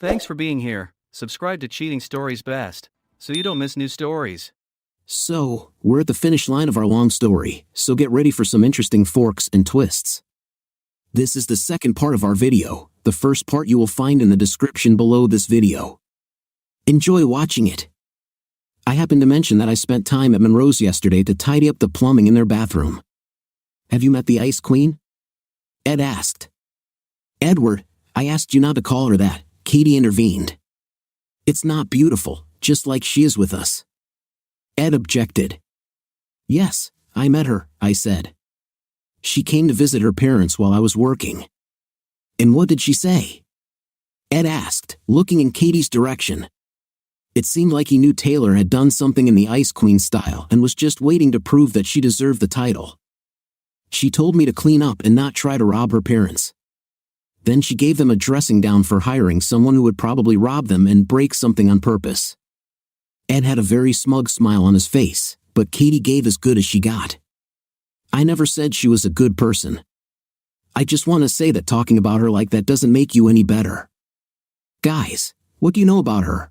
Thanks for being here. Subscribe to Cheating Stories Best, so you don't miss new stories. So, we're at the finish line of our long story, so get ready for some interesting forks and twists. This is the second part of our video. The first part you will find in the description below this video. Enjoy watching it. I happened to mention that I spent time at Monroe's yesterday to tidy up the plumbing in their bathroom. Have you met the Ice Queen? Ed asked. Edward, I asked you not to call her that, Katie intervened. It's not beautiful, just like she is with us. Ed objected. Yes, I met her, I said. She came to visit her parents while I was working. And what did she say? Ed asked, looking in Katie's direction. It seemed like he knew Taylor had done something in the Ice Queen style and was just waiting to prove that she deserved the title. She told me to clean up and not try to rob her parents. Then she gave them a dressing down for hiring someone who would probably rob them and break something on purpose. Ed had a very smug smile on his face, but Katie gave as good as she got. I never said she was a good person. I just want to say that talking about her like that doesn't make you any better. Guys, what do you know about her?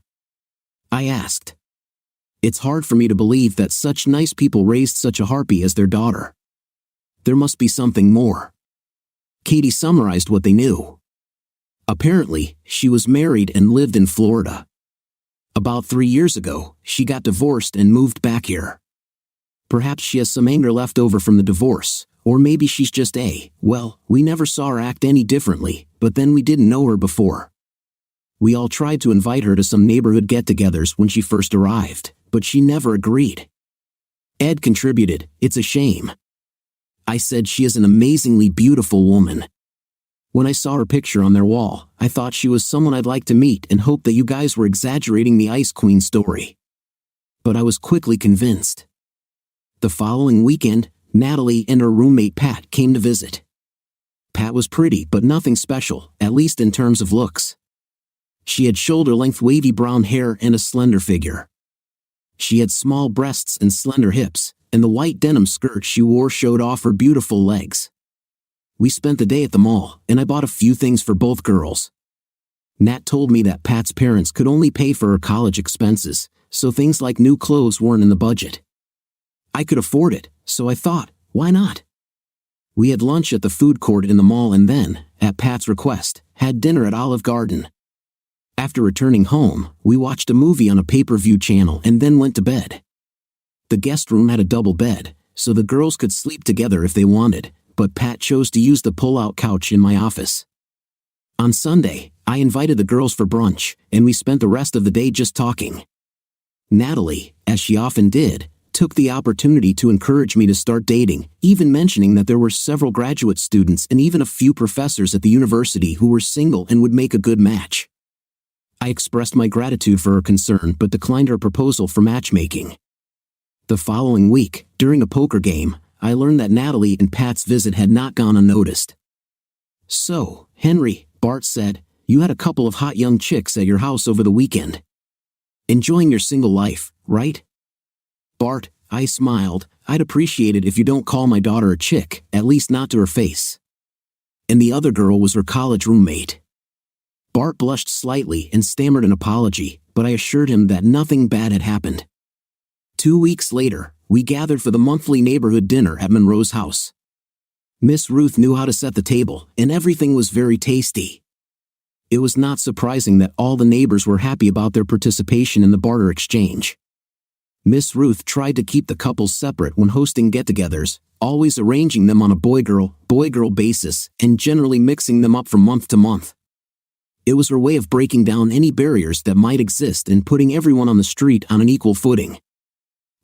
I asked. It's hard for me to believe that such nice people raised such a harpy as their daughter. There must be something more. Katie summarized what they knew. Apparently, she was married and lived in Florida. About 3 years ago, she got divorced and moved back here. Perhaps she has some anger left over from the divorce, or maybe she's just well, we never saw her act any differently, but then we didn't know her before. We all tried to invite her to some neighborhood get-togethers when she first arrived, but she never agreed. Ed contributed, it's a shame. I said she is an amazingly beautiful woman. When I saw her picture on their wall, I thought she was someone I'd like to meet and hoped that you guys were exaggerating the Ice Queen story. But I was quickly convinced. The following weekend, Natalie and her roommate Pat came to visit. Pat was pretty but nothing special, at least in terms of looks. She had shoulder-length wavy brown hair and a slender figure. She had small breasts and slender hips, and the white denim skirt she wore showed off her beautiful legs. We spent the day at the mall, and I bought a few things for both girls. Nat told me that Pat's parents could only pay for her college expenses, so things like new clothes weren't in the budget. I could afford it, so I thought, why not? We had lunch at the food court in the mall and then, at Pat's request, had dinner at Olive Garden. After returning home, we watched a movie on a pay-per-view channel and then went to bed. The guest room had a double bed, so the girls could sleep together if they wanted, but Pat chose to use the pull-out couch in my office. On Sunday, I invited the girls for brunch, and we spent the rest of the day just talking. Natalie, as she often did, took the opportunity to encourage me to start dating, even mentioning that there were several graduate students and even a few professors at the university who were single and would make a good match. I expressed my gratitude for her concern but declined her proposal for matchmaking. The following week, during a poker game, I learned that Natalie and Pat's visit had not gone unnoticed. So, Henry, Bart said, you had a couple of hot young chicks at your house over the weekend. Enjoying your single life, right? Bart, I smiled, I'd appreciate it if you don't call my daughter a chick, at least not to her face. And the other girl was her college roommate. Bart blushed slightly and stammered an apology, but I assured him that nothing bad had happened. 2 weeks later, we gathered for the monthly neighborhood dinner at Monroe's house. Miss Ruth knew how to set the table, and everything was very tasty. It was not surprising that all the neighbors were happy about their participation in the barter exchange. Miss Ruth tried to keep the couples separate when hosting get-togethers, always arranging them on a boy-girl basis and generally mixing them up from month to month. It was her way of breaking down any barriers that might exist and putting everyone on the street on an equal footing.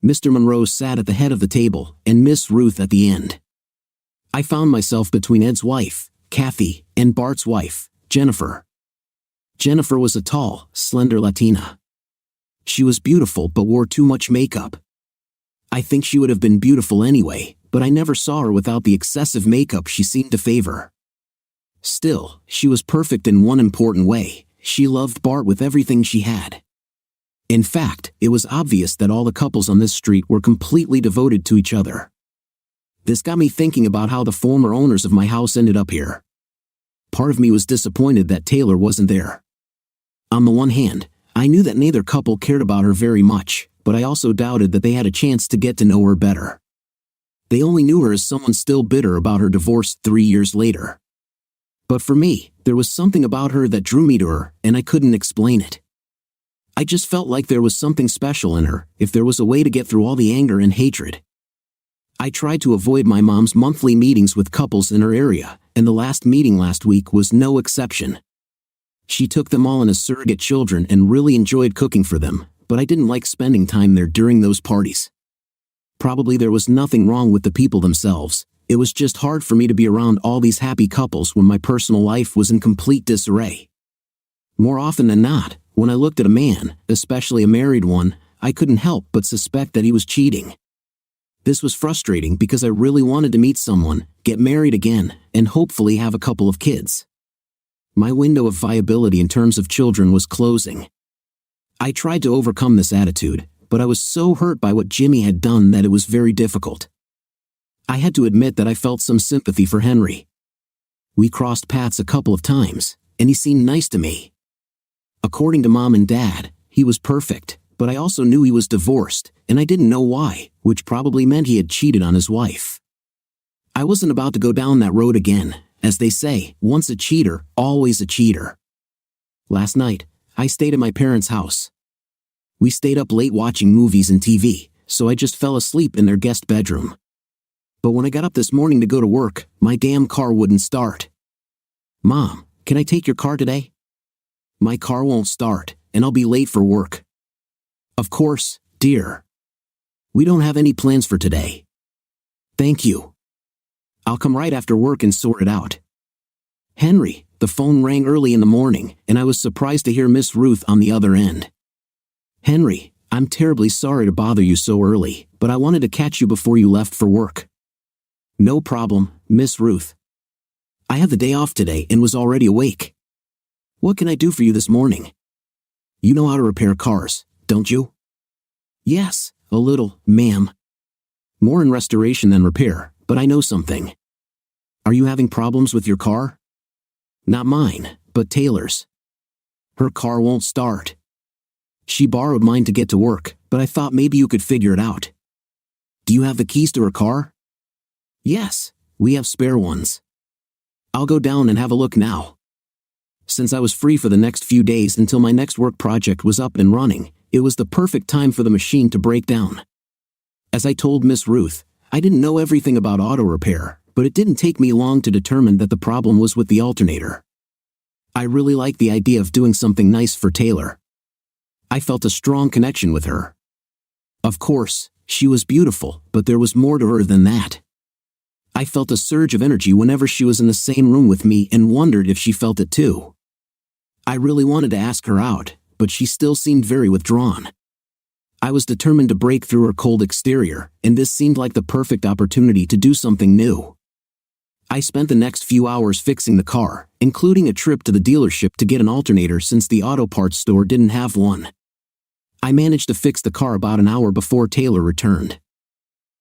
Mr. Monroe sat at the head of the table, and Miss Ruth at the end. I found myself between Ed's wife, Kathy, and Bart's wife, Jennifer. Jennifer was a tall, slender Latina. She was beautiful but wore too much makeup. I think she would have been beautiful anyway, but I never saw her without the excessive makeup she seemed to favor. Still, she was perfect in one important way: she loved Bart with everything she had. In fact, it was obvious that all the couples on this street were completely devoted to each other. This got me thinking about how the former owners of my house ended up here. Part of me was disappointed that Taylor wasn't there. On the one hand, I knew that neither couple cared about her very much, but I also doubted that they had a chance to get to know her better. They only knew her as someone still bitter about her divorce 3 years later. But for me, there was something about her that drew me to her, and I couldn't explain it. I just felt like there was something special in her, if there was a way to get through all the anger and hatred. I tried to avoid my mom's monthly meetings with couples in her area, and the last meeting last week was no exception. She took them all in as surrogate children and really enjoyed cooking for them, but I didn't like spending time there during those parties. Probably there was nothing wrong with the people themselves. It was just hard for me to be around all these happy couples when my personal life was in complete disarray. More often than not, when I looked at a man, especially a married one, I couldn't help but suspect that he was cheating. This was frustrating because I really wanted to meet someone, get married again, and hopefully have a couple of kids. My window of viability in terms of children was closing. I tried to overcome this attitude, but I was so hurt by what Jimmy had done that it was very difficult. I had to admit that I felt some sympathy for Henry. We crossed paths a couple of times, and he seemed nice to me. According to Mom and Dad, he was perfect, but I also knew he was divorced, and I didn't know why, which probably meant he had cheated on his wife. I wasn't about to go down that road again. As they say, once a cheater, always a cheater. Last night, I stayed at my parents' house. We stayed up late watching movies and TV, so I just fell asleep in their guest bedroom. But when I got up this morning to go to work, my damn car wouldn't start. Mom, can I take your car today? My car won't start, and I'll be late for work. Of course, dear. We don't have any plans for today. Thank you. I'll come right after work and sort it out. Henry, the phone rang early in the morning, and I was surprised to hear Miss Ruth on the other end. Henry, I'm terribly sorry to bother you so early, but I wanted to catch you before you left for work. No problem, Miss Ruth. I had the day off today and was already awake. What can I do for you this morning? You know how to repair cars, don't you? Yes, a little, ma'am. More in restoration than repair, but I know something. Are you having problems with your car? Not mine, but Taylor's. Her car won't start. She borrowed mine to get to work, but I thought maybe you could figure it out. Do you have the keys to her car? Yes, we have spare ones. I'll go down and have a look now. Since I was free for the next few days until my next work project was up and running, it was the perfect time for the machine to break down. As I told Miss Ruth, I didn't know everything about auto repair, but it didn't take me long to determine that the problem was with the alternator. I really liked the idea of doing something nice for Taylor. I felt a strong connection with her. Of course, she was beautiful, but there was more to her than that. I felt a surge of energy whenever she was in the same room with me and wondered if she felt it too. I really wanted to ask her out, but she still seemed very withdrawn. I was determined to break through her cold exterior, and this seemed like the perfect opportunity to do something new. I spent the next few hours fixing the car, including a trip to the dealership to get an alternator since the auto parts store didn't have one. I managed to fix the car about an hour before Taylor returned.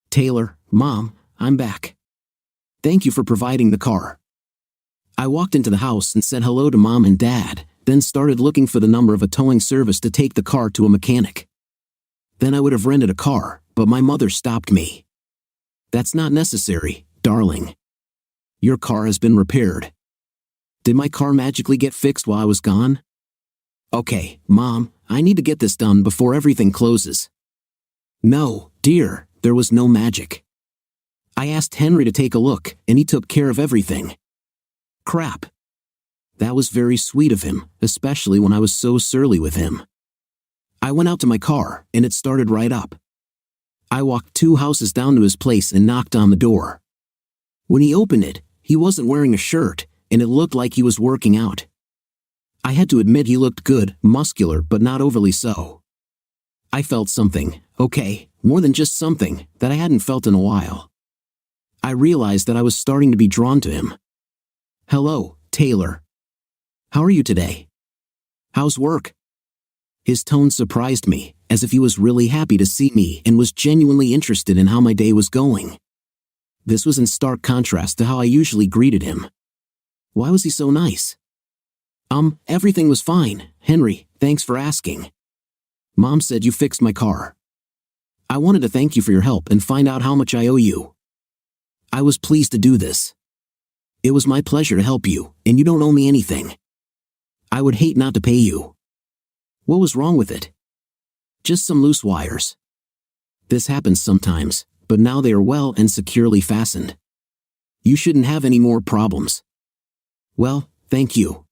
Taylor, Mom, I'm back. Thank you for providing the car. I walked into the house and said hello to Mom and Dad, then started looking for the number of a towing service to take the car to a mechanic. Then I would have rented a car, but my mother stopped me. That's not necessary, darling. Your car has been repaired. Did my car magically get fixed while I was gone? Okay, Mom, I need to get this done before everything closes. No, dear, there was no magic. I asked Henry to take a look, and he took care of everything. Crap. That was very sweet of him, especially when I was so surly with him. I went out to my car, and it started right up. I walked 2 houses down to his place and knocked on the door. When he opened it, he wasn't wearing a shirt, and it looked like he was working out. I had to admit he looked good, muscular, but not overly so. I felt something, okay, more than just something, that I hadn't felt in a while. I realized that I was starting to be drawn to him. Hello, Taylor. How are you today? How's work? His tone surprised me, as if he was really happy to see me and was genuinely interested in how my day was going. This was in stark contrast to how I usually greeted him. Why was he so nice? Everything was fine, Henry, Thanks for asking. Mom said you fixed my car. I wanted to thank you for your help and find out how much I owe you. I was pleased to do this. It was my pleasure to help you, and you don't owe me anything. I would hate not to pay you. What was wrong with it? Just some loose wires. This happens sometimes, but now they are well and securely fastened. You shouldn't have any more problems. Well, thank you.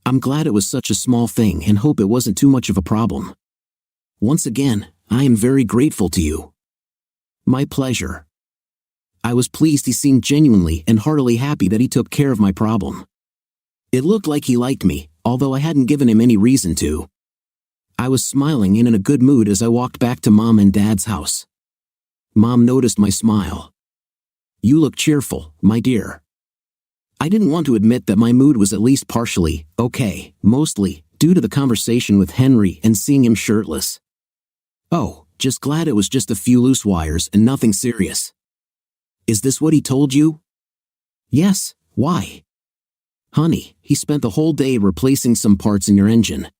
I'm glad it was such a small thing and hope it wasn't too much of a problem. Once again, I am very grateful to you. My pleasure. I was pleased he seemed genuinely and heartily happy that he took care of my problem. It looked like he liked me, although I hadn't given him any reason to. I was smiling and in a good mood as I walked back to Mom and Dad's house. Mom noticed my smile. You look cheerful, my dear. I didn't want to admit that my mood was at least partially okay, mostly due to the conversation with Henry and seeing him shirtless. Oh, just glad it was just a few loose wires and nothing serious. Is this what he told you? Yes, why? Honey, he spent the whole day replacing some parts in your engine.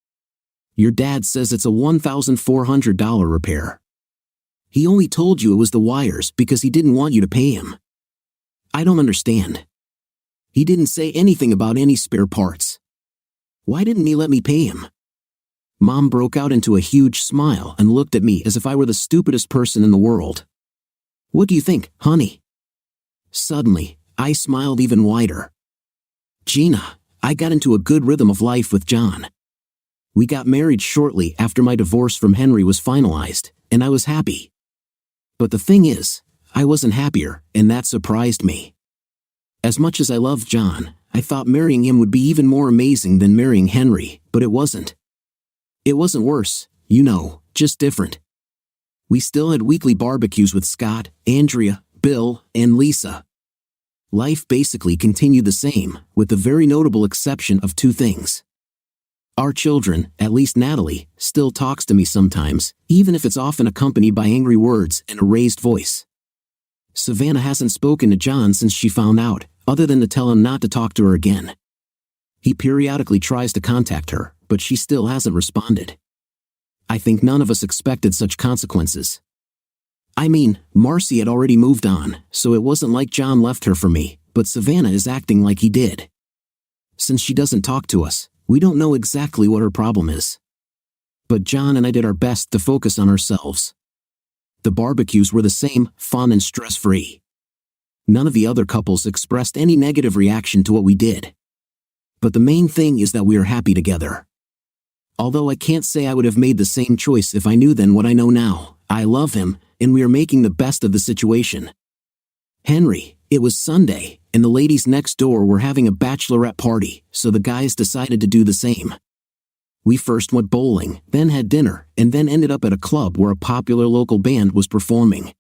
Your dad says it's a $1,400 repair. He only told you it was the wires because he didn't want you to pay him. I don't understand. He didn't say anything about any spare parts. Why didn't he let me pay him? Mom broke out into a huge smile and looked at me as if I were the stupidest person in the world. What do you think, honey? Suddenly, I smiled even wider. Gina, I got into a good rhythm of life with John. We got married shortly after my divorce from Henry was finalized, and I was happy. But the thing is, I wasn't happier, and that surprised me. As much as I loved John, I thought marrying him would be even more amazing than marrying Henry, but it wasn't. It wasn't worse, just different. We still had weekly barbecues with Scott, Andrea, Bill, and Lisa. Life basically continued the same, with the very notable exception of two things. Our children, at least Natalie, still talks to me sometimes, even if it's often accompanied by angry words and a raised voice. Savannah hasn't spoken to John since she found out, other than to tell him not to talk to her again. He periodically tries to contact her, but she still hasn't responded. I think none of us expected such consequences. I mean, Marcy had already moved on, so it wasn't like John left her for me, but Savannah is acting like he did. Since she doesn't talk to us, we don't know exactly what her problem is. But John and I did our best to focus on ourselves. The barbecues were the same, fun and stress-free. None of the other couples expressed any negative reaction to what we did. But the main thing is that we are happy together. Although I can't say I would have made the same choice if I knew then what I know now, I love him, and we are making the best of the situation. Henry, it was Sunday, and the ladies next door were having a bachelorette party, so the guys decided to do the same. We first went bowling, then had dinner, and then ended up at a club where a popular local band was performing.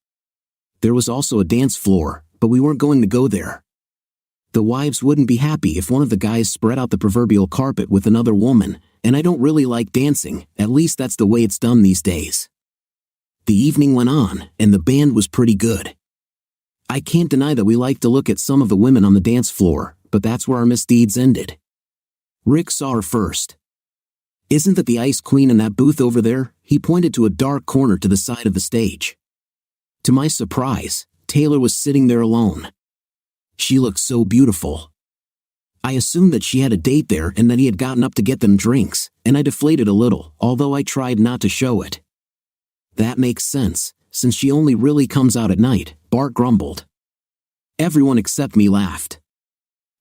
There was also a dance floor, but we weren't going to go there. The wives wouldn't be happy if one of the guys spread out the proverbial carpet with another woman, and I don't really like dancing, at least that's the way it's done these days. The evening went on, and the band was pretty good. I can't deny that we liked to look at some of the women on the dance floor, but that's where our misdeeds ended. Rick saw her first. Isn't that the ice queen in that booth over there? He pointed to a dark corner to the side of the stage. To my surprise, Taylor was sitting there alone. She looked so beautiful. I assumed that she had a date there and that he had gotten up to get them drinks, and I deflated a little, although I tried not to show it. That makes sense, since she only really comes out at night, Bart grumbled. Everyone except me laughed.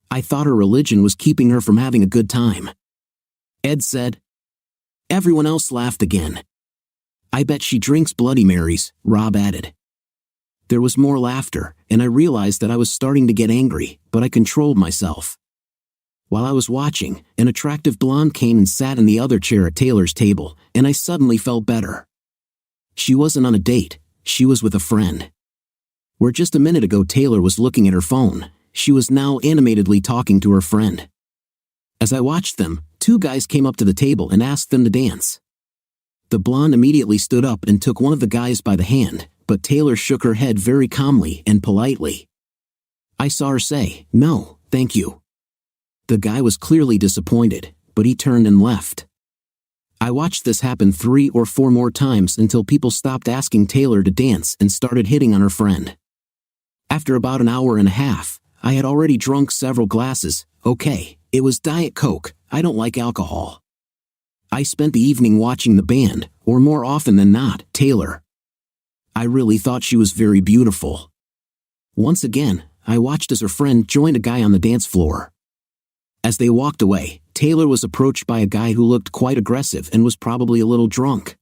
I thought her religion was keeping her from having a good time. Ed said. Everyone else laughed again. I bet she drinks Bloody Marys, Rob added. There was more laughter, and I realized that I was starting to get angry, but I controlled myself. While I was watching, an attractive blonde came and sat in the other chair at Taylor's table, and I suddenly felt better. She wasn't on a date, she was with a friend. Where just a minute ago Taylor was looking at her phone, she was now animatedly talking to her friend. As I watched them, two guys came up to the table and asked them to dance. The blonde immediately stood up and took one of the guys by the hand, but Taylor shook her head very calmly and politely. I saw her say, "No, thank you." The guy was clearly disappointed, but he turned and left. I watched this happen 3 or 4 more times until people stopped asking Taylor to dance and started hitting on her friend. After about an hour and a half, I had already drunk several glasses. Okay, it was Diet Coke. I don't like alcohol. I spent the evening watching the band, or more often than not, Taylor. I really thought she was very beautiful. Once again, I watched as her friend joined a guy on the dance floor. As they walked away, Taylor was approached by a guy who looked quite aggressive and was probably a little drunk.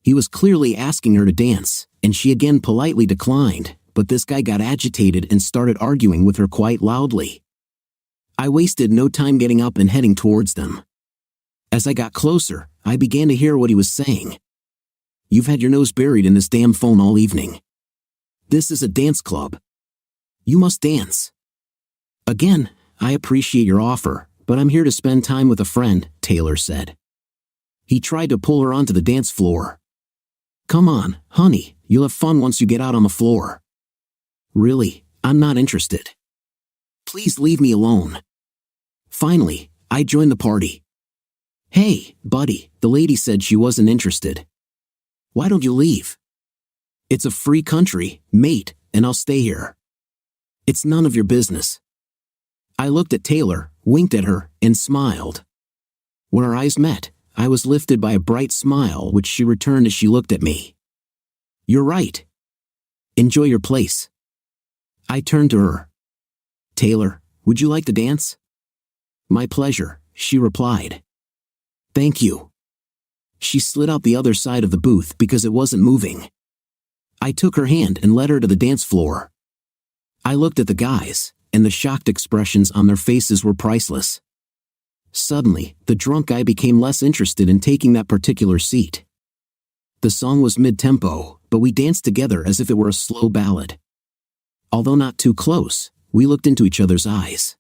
He was clearly asking her to dance, and she again politely declined, but this guy got agitated and started arguing with her quite loudly. I wasted no time getting up and heading towards them. As I got closer, I began to hear what he was saying. "You've had your nose buried in this damn phone all evening. This is a dance club. You must dance." "Again, I appreciate your offer, but I'm here to spend time with a friend," Taylor said. He tried to pull her onto the dance floor. "Come on, honey, you'll have fun once you get out on the floor." "Really, I'm not interested. Please leave me alone." Finally, I joined the party. "Hey, buddy," the lady said she wasn't interested. "Why don't you leave? It's a free country, mate, and I'll stay here." "It's none of your business." I looked at Taylor, winked at her, and smiled. When our eyes met, I was lifted by a bright smile which she returned as she looked at me. "You're right. Enjoy your place." I turned to her. "Taylor, would you like to dance?" "My pleasure," she replied. "Thank you." She slid out the other side of the booth because it wasn't moving. I took her hand and led her to the dance floor. I looked at the guys, and the shocked expressions on their faces were priceless. Suddenly, the drunk guy became less interested in taking that particular seat. The song was mid-tempo, but we danced together as if it were a slow ballad. Although not too close, we looked into each other's eyes.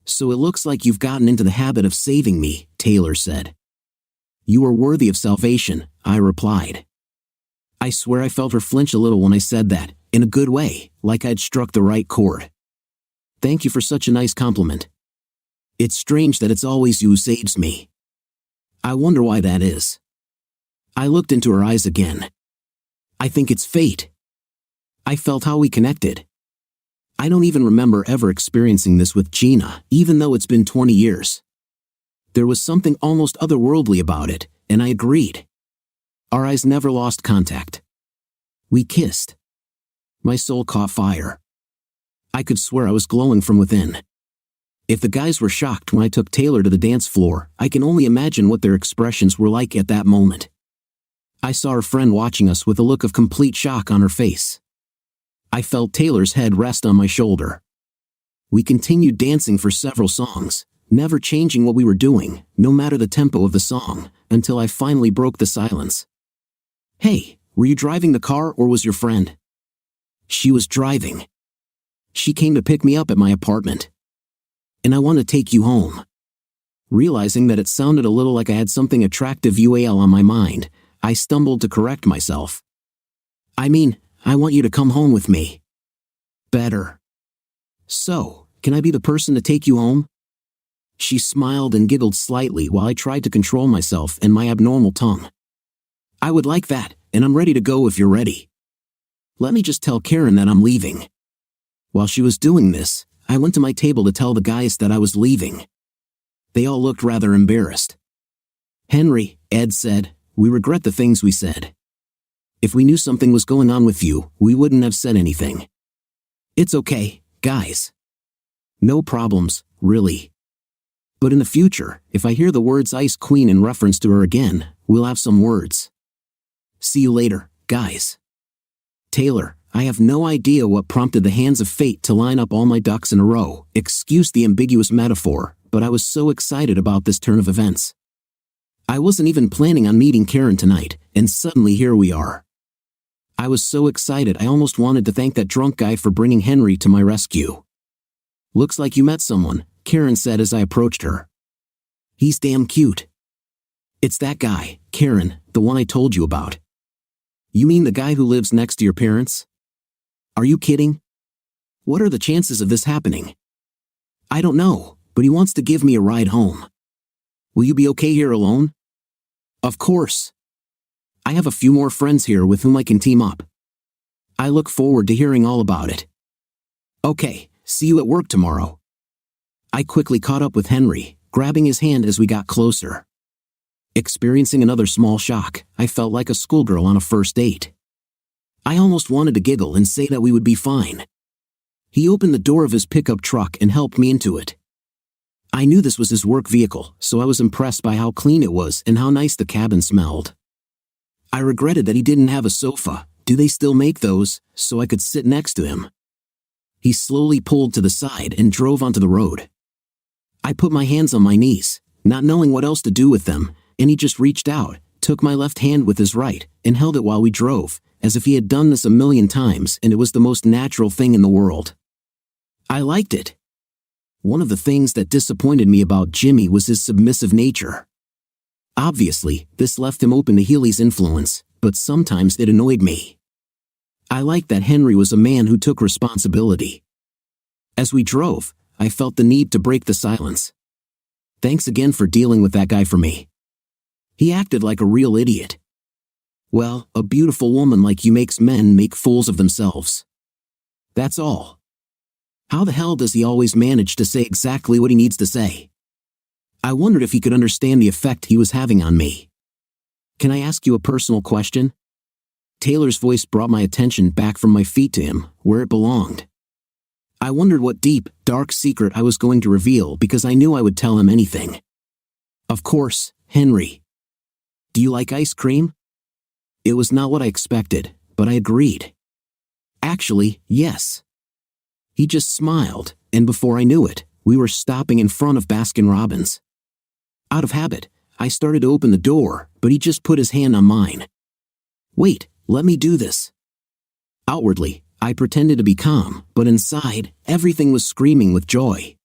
"So it looks like you've gotten into the habit of saving me," Taylor said. "You are worthy of salvation," I replied. I swear I felt her flinch a little when I said that, in a good way, like I'd struck the right chord. "Thank you for such a nice compliment. It's strange that it's always you who saves me. I wonder why that is." I looked into her eyes again. "I think it's fate." I felt how we connected. I don't even remember ever experiencing this with Gina, even though it's been 20 years. There was something almost otherworldly about it, and I agreed. Our eyes never lost contact. We kissed. My soul caught fire. I could swear I was glowing from within. If the guys were shocked when I took Taylor to the dance floor, I can only imagine what their expressions were like at that moment. I saw her friend watching us with a look of complete shock on her face. I felt Taylor's head rest on my shoulder. We continued dancing for several songs, never changing what we were doing, no matter the tempo of the song, until I finally broke the silence. "Hey, were you driving the car or was your friend?" "She was driving. She came to pick me up at my apartment. And I want to take you home." Realizing that it sounded a little like I had something attractive on my mind, I stumbled to correct myself. "I mean, I want you to come home with me." "Better. So, can I be the person to take you home?" She smiled and giggled slightly while I tried to control myself and my abnormal tongue. "I would like that, and I'm ready to go if you're ready. Let me just tell Karen that I'm leaving." While she was doing this, I went to my table to tell the guys that I was leaving. They all looked rather embarrassed. "Henry," Ed said, "we regret the things we said. If we knew something was going on with you, we wouldn't have said anything." "It's okay, guys. No problems, really. But in the future, if I hear the words Ice Queen in reference to her again, we'll have some words. See you later, guys." Taylor, I have no idea what prompted the hands of fate to line up all my ducks in a row, excuse the ambiguous metaphor, but I was so excited about this turn of events. I wasn't even planning on meeting Karen tonight, and suddenly here we are. I was so excited I almost wanted to thank that drunk guy for bringing Henry to my rescue. "Looks like you met someone," Karen said as I approached her. "He's damn cute." "It's that guy, Karen, the one I told you about." "You mean the guy who lives next to your parents?" "Are you kidding? What are the chances of this happening?" "I don't know, but he wants to give me a ride home. Will you be okay here alone?" Of course. I have a few more friends here with whom I can team up. I look forward to hearing all about it. Okay, see you at work tomorrow. I quickly caught up with Henry, grabbing his hand as we got closer. Experiencing another small shock, I felt like a schoolgirl on a first date. I almost wanted to giggle and say that we would be fine. He opened the door of his pickup truck and helped me into it. I knew this was his work vehicle, so I was impressed by how clean it was and how nice the cabin smelled. I regretted that he didn't have a sofa, do they still make those, so I could sit next to him. He slowly pulled to the side and drove onto the road. I put my hands on my knees, not knowing what else to do with them, and he just reached out, took my left hand with his right, and held it while we drove, as if he had done this a million times and it was the most natural thing in the world. I liked it. One of the things that disappointed me about Jimmy was his submissive nature. Obviously, this left him open to Healy's influence, but sometimes it annoyed me. I liked that Henry was a man who took responsibility. As we drove, I felt the need to break the silence. Thanks again for dealing with that guy for me. He acted like a real idiot. Well, a beautiful woman like you makes men make fools of themselves. That's all. How the hell does he always manage to say exactly what he needs to say? I wondered if he could understand the effect he was having on me. Can I ask you a personal question? Taylor's voice brought my attention back from my feet to him, where it belonged. I wondered what deep, dark secret I was going to reveal because I knew I would tell him anything. Of course, Henry. Do you like ice cream? It was not what I expected, but I agreed. Actually, yes. He just smiled, and before I knew it, we were stopping in front of Baskin-Robbins. Out of habit, I started to open the door, but he just put his hand on mine. Wait, let me do this. Outwardly, I pretended to be calm, but inside, everything was screaming with joy.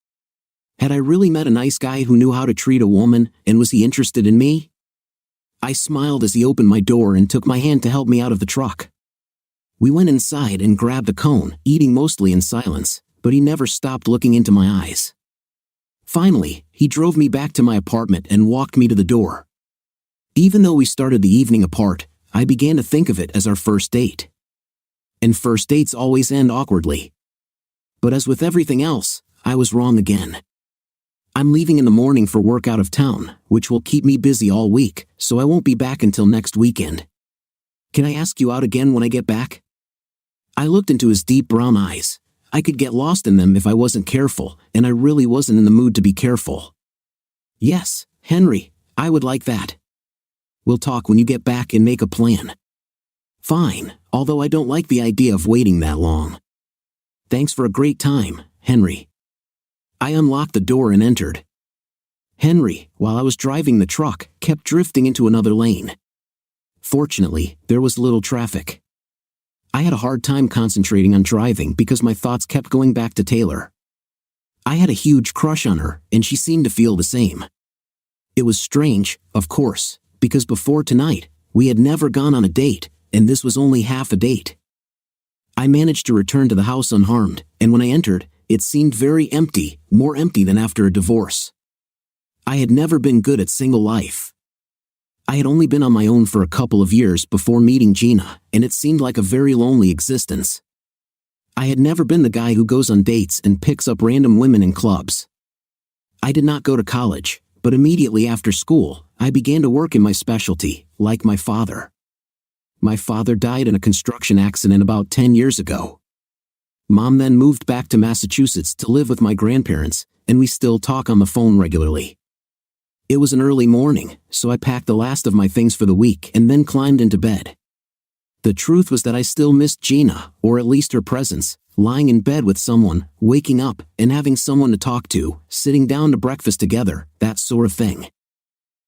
Had I really met a nice guy who knew how to treat a woman, and was he interested in me? I smiled as he opened my door and took my hand to help me out of the truck. We went inside and grabbed a cone, eating mostly in silence, but he never stopped looking into my eyes. Finally, he drove me back to my apartment and walked me to the door. Even though we started the evening apart, I began to think of it as our first date. And first dates always end awkwardly. But as with everything else, I was wrong again. I'm leaving in the morning for work out of town, which will keep me busy all week, so I won't be back until next weekend. Can I ask you out again when I get back? I looked into his deep brown eyes. I could get lost in them if I wasn't careful, and I really wasn't in the mood to be careful. Yes, Henry, I would like that. We'll talk when you get back and make a plan. Fine, although I don't like the idea of waiting that long. Thanks for a great time, Henry. I unlocked the door and entered. Henry, while I was driving the truck, kept drifting into another lane. Fortunately, there was little traffic. I had a hard time concentrating on driving because my thoughts kept going back to Taylor. I had a huge crush on her, and she seemed to feel the same. It was strange, of course, because before tonight, we had never gone on a date, and this was only half a date. I managed to return to the house unharmed, and when I entered, it seemed very empty, more empty than after a divorce. I had never been good at single life. I had only been on my own for a couple of years before meeting Gina, and it seemed like a very lonely existence. I had never been the guy who goes on dates and picks up random women in clubs. I did not go to college, but immediately after school, I began to work in my specialty, like my father. My father died in a construction accident about 10 years ago. Mom then moved back to Massachusetts to live with my grandparents, and we still talk on the phone regularly. It was an early morning, so I packed the last of my things for the week and then climbed into bed. The truth was that I still missed Gina, or at least her presence, lying in bed with someone, waking up, and having someone to talk to, sitting down to breakfast together, that sort of thing.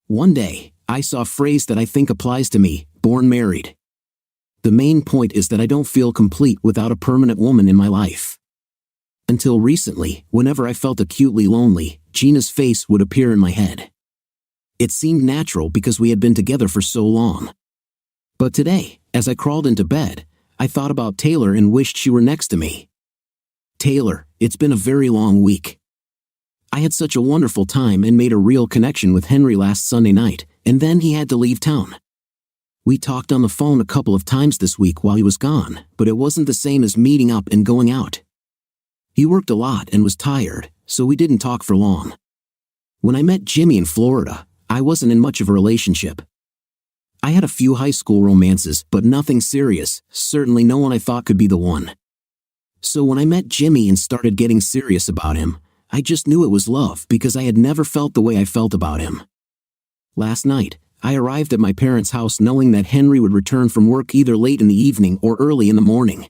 One day, I saw a phrase that I think applies to me, born married. The main point is that I don't feel complete without a permanent woman in my life. Until recently, whenever I felt acutely lonely, Gina's face would appear in my head. It seemed natural because we had been together for so long. But today, as I crawled into bed, I thought about Taylor and wished she were next to me. Taylor, it's been a very long week. I had such a wonderful time and made a real connection with Henry last Sunday night, and then he had to leave town. We talked on the phone a couple of times this week while he was gone, but it wasn't the same as meeting up and going out. He worked a lot and was tired, so we didn't talk for long. When I met Jimmy in Florida, I wasn't in much of a relationship. I had a few high school romances, but nothing serious, certainly no one I thought could be the one. So when I met Jimmy and started getting serious about him, I just knew it was love because I had never felt the way I felt about him. Last night, I arrived at my parents' house knowing that Henry would return from work either late in the evening or early in the morning.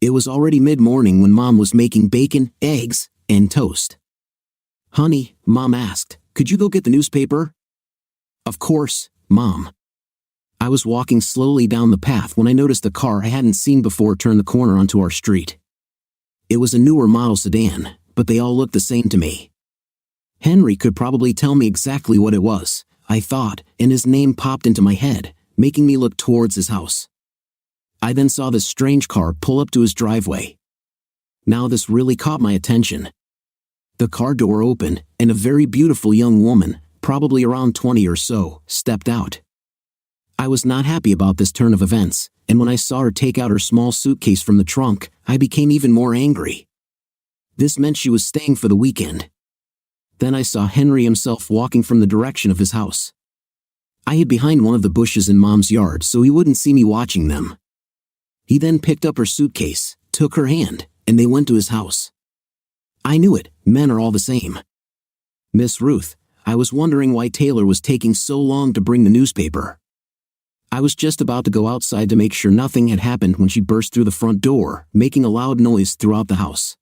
It was already mid-morning when Mom was making bacon, eggs, and toast. "Honey," Mom asked, "could you go get the newspaper?" "Of course, Mom." I was walking slowly down the path when I noticed a car I hadn't seen before turn the corner onto our street. It was a newer model sedan, but they all looked the same to me. Henry could probably tell me exactly what it was, I thought, and his name popped into my head, making me look towards his house. I then saw this strange car pull up to his driveway. Now this really caught my attention. The car door opened, and a very beautiful young woman, probably around 20 or so, stepped out. I was not happy about this turn of events, and when I saw her take out her small suitcase from the trunk, I became even more angry. This meant she was staying for the weekend. Then I saw Henry himself walking from the direction of his house. I hid behind one of the bushes in Mom's yard so he wouldn't see me watching them. He then picked up her suitcase, took her hand, and they went to his house. I knew it, men are all the same. "Miss Ruth, I was wondering why Taylor was taking so long to bring the newspaper." I was just about to go outside to make sure nothing had happened when she burst through the front door, making a loud noise throughout the house.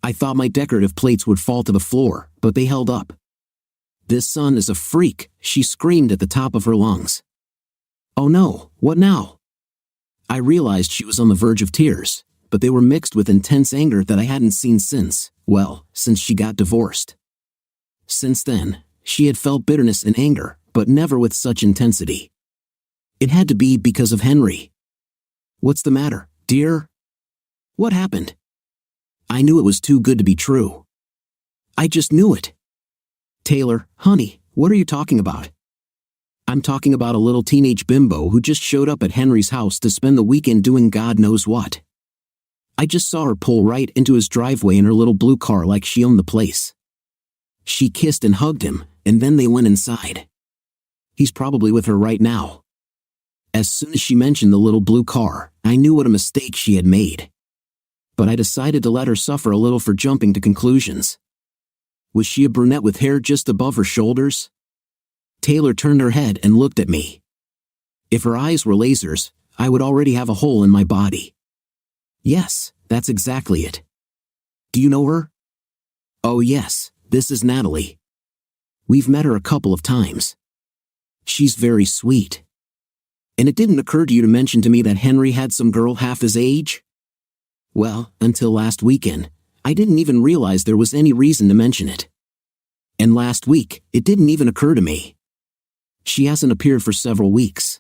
I thought my decorative plates would fall to the floor, but they held up. "This son is a freak," she screamed at the top of her lungs. "Oh no, what now?" I realized she was on the verge of tears, but they were mixed with intense anger that I hadn't seen since she got divorced. Since then, she had felt bitterness and anger, but never with such intensity. It had to be because of Henry. "What's the matter, dear? What happened?" I knew it was too good to be true. I just knew it. "Taylor, honey, what are you talking about?" "I'm talking about a little teenage bimbo who just showed up at Henry's house to spend the weekend doing God knows what. I just saw her pull right into his driveway in her little blue car like she owned the place. She kissed and hugged him, and then they went inside. He's probably with her right now." As soon as she mentioned the little blue car, I knew what a mistake she had made. But I decided to let her suffer a little for jumping to conclusions. Was she a brunette with hair just above her shoulders? Taylor turned her head and looked at me. If her eyes were lasers, I would already have a hole in my body. "Yes, that's exactly it." "Do you know her?" "Oh yes, this is Natalie. We've met her a couple of times. She's very sweet." "And it didn't occur to you to mention to me that Henry had some girl half his age?" "Well, until last weekend, I didn't even realize there was any reason to mention it. And last week, it didn't even occur to me. She hasn't appeared for several weeks.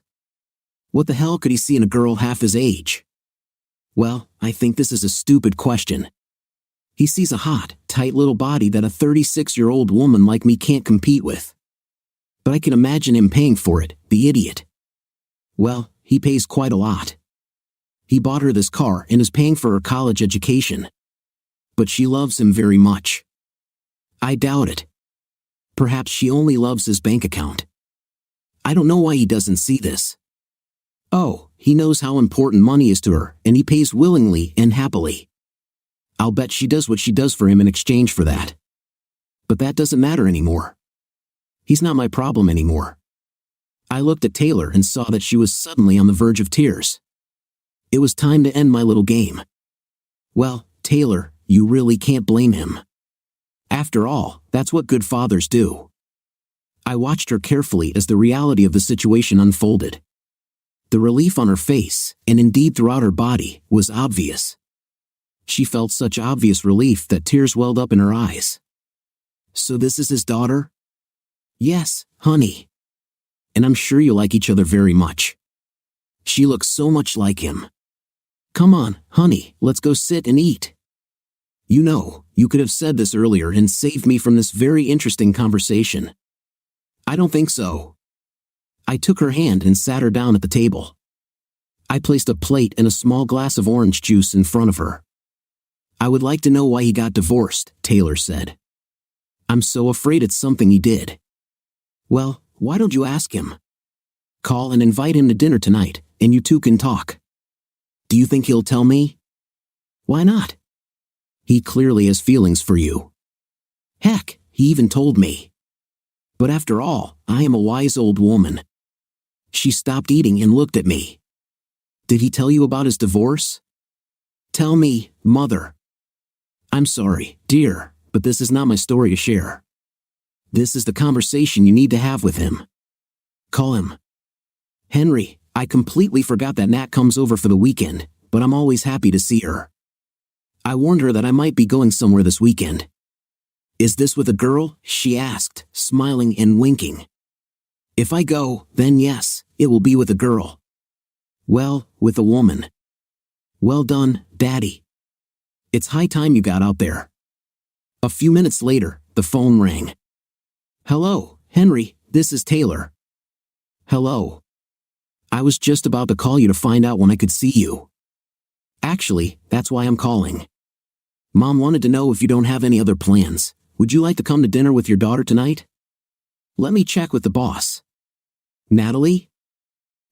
What the hell could he see in a girl half his age?" "Well, I think this is a stupid question. He sees a hot, tight little body that a 36-year-old woman like me can't compete with. But I can imagine him paying for it, the idiot. Well, he pays quite a lot. He bought her this car and is paying for her college education. But she loves him very much. I doubt it. Perhaps she only loves his bank account. I don't know why he doesn't see this. Oh, he knows how important money is to her, and he pays willingly and happily. I'll bet she does what she does for him in exchange for that. But that doesn't matter anymore. He's not my problem anymore." I looked at Taylor and saw that she was suddenly on the verge of tears. It was time to end my little game. "Well, Taylor, you really can't blame him. After all, that's what good fathers do." I watched her carefully as the reality of the situation unfolded. The relief on her face, and indeed throughout her body, was obvious. She felt such obvious relief that tears welled up in her eyes. "So this is his daughter?" "Yes, honey. And I'm sure you like each other very much. She looks so much like him. Come on, honey, let's go sit and eat. You know, you could have said this earlier and saved me from this very interesting conversation." I don't think so. I took her hand and sat her down at the table. I placed a plate and a small glass of orange juice in front of her. I would like to know why he got divorced, Taylor said. I'm so afraid it's something he did. Well, why don't you ask him? Call and invite him to dinner tonight, and you two can talk. Do you think he'll tell me? Why not? He clearly has feelings for you. Heck, he even told me. But after all, I am a wise old woman. She stopped eating and looked at me. Did he tell you about his divorce? Tell me, Mother. I'm sorry, dear, but this is not my story to share. This is the conversation you need to have with him. Call him. Henry, I completely forgot that Nat comes over for the weekend, but I'm always happy to see her. I warned her that I might be going somewhere this weekend. Is this with a girl? She asked, smiling and winking. If I go, then yes, it will be with a girl. Well, with a woman. Well done, Daddy. It's high time you got out there. A few minutes later, the phone rang. Hello, Henry, this is Taylor. Hello. I was just about to call you to find out when I could see you. Actually, that's why I'm calling. Mom wanted to know if you don't have any other plans. Would you like to come to dinner with your daughter tonight? Let me check with the boss. Natalie?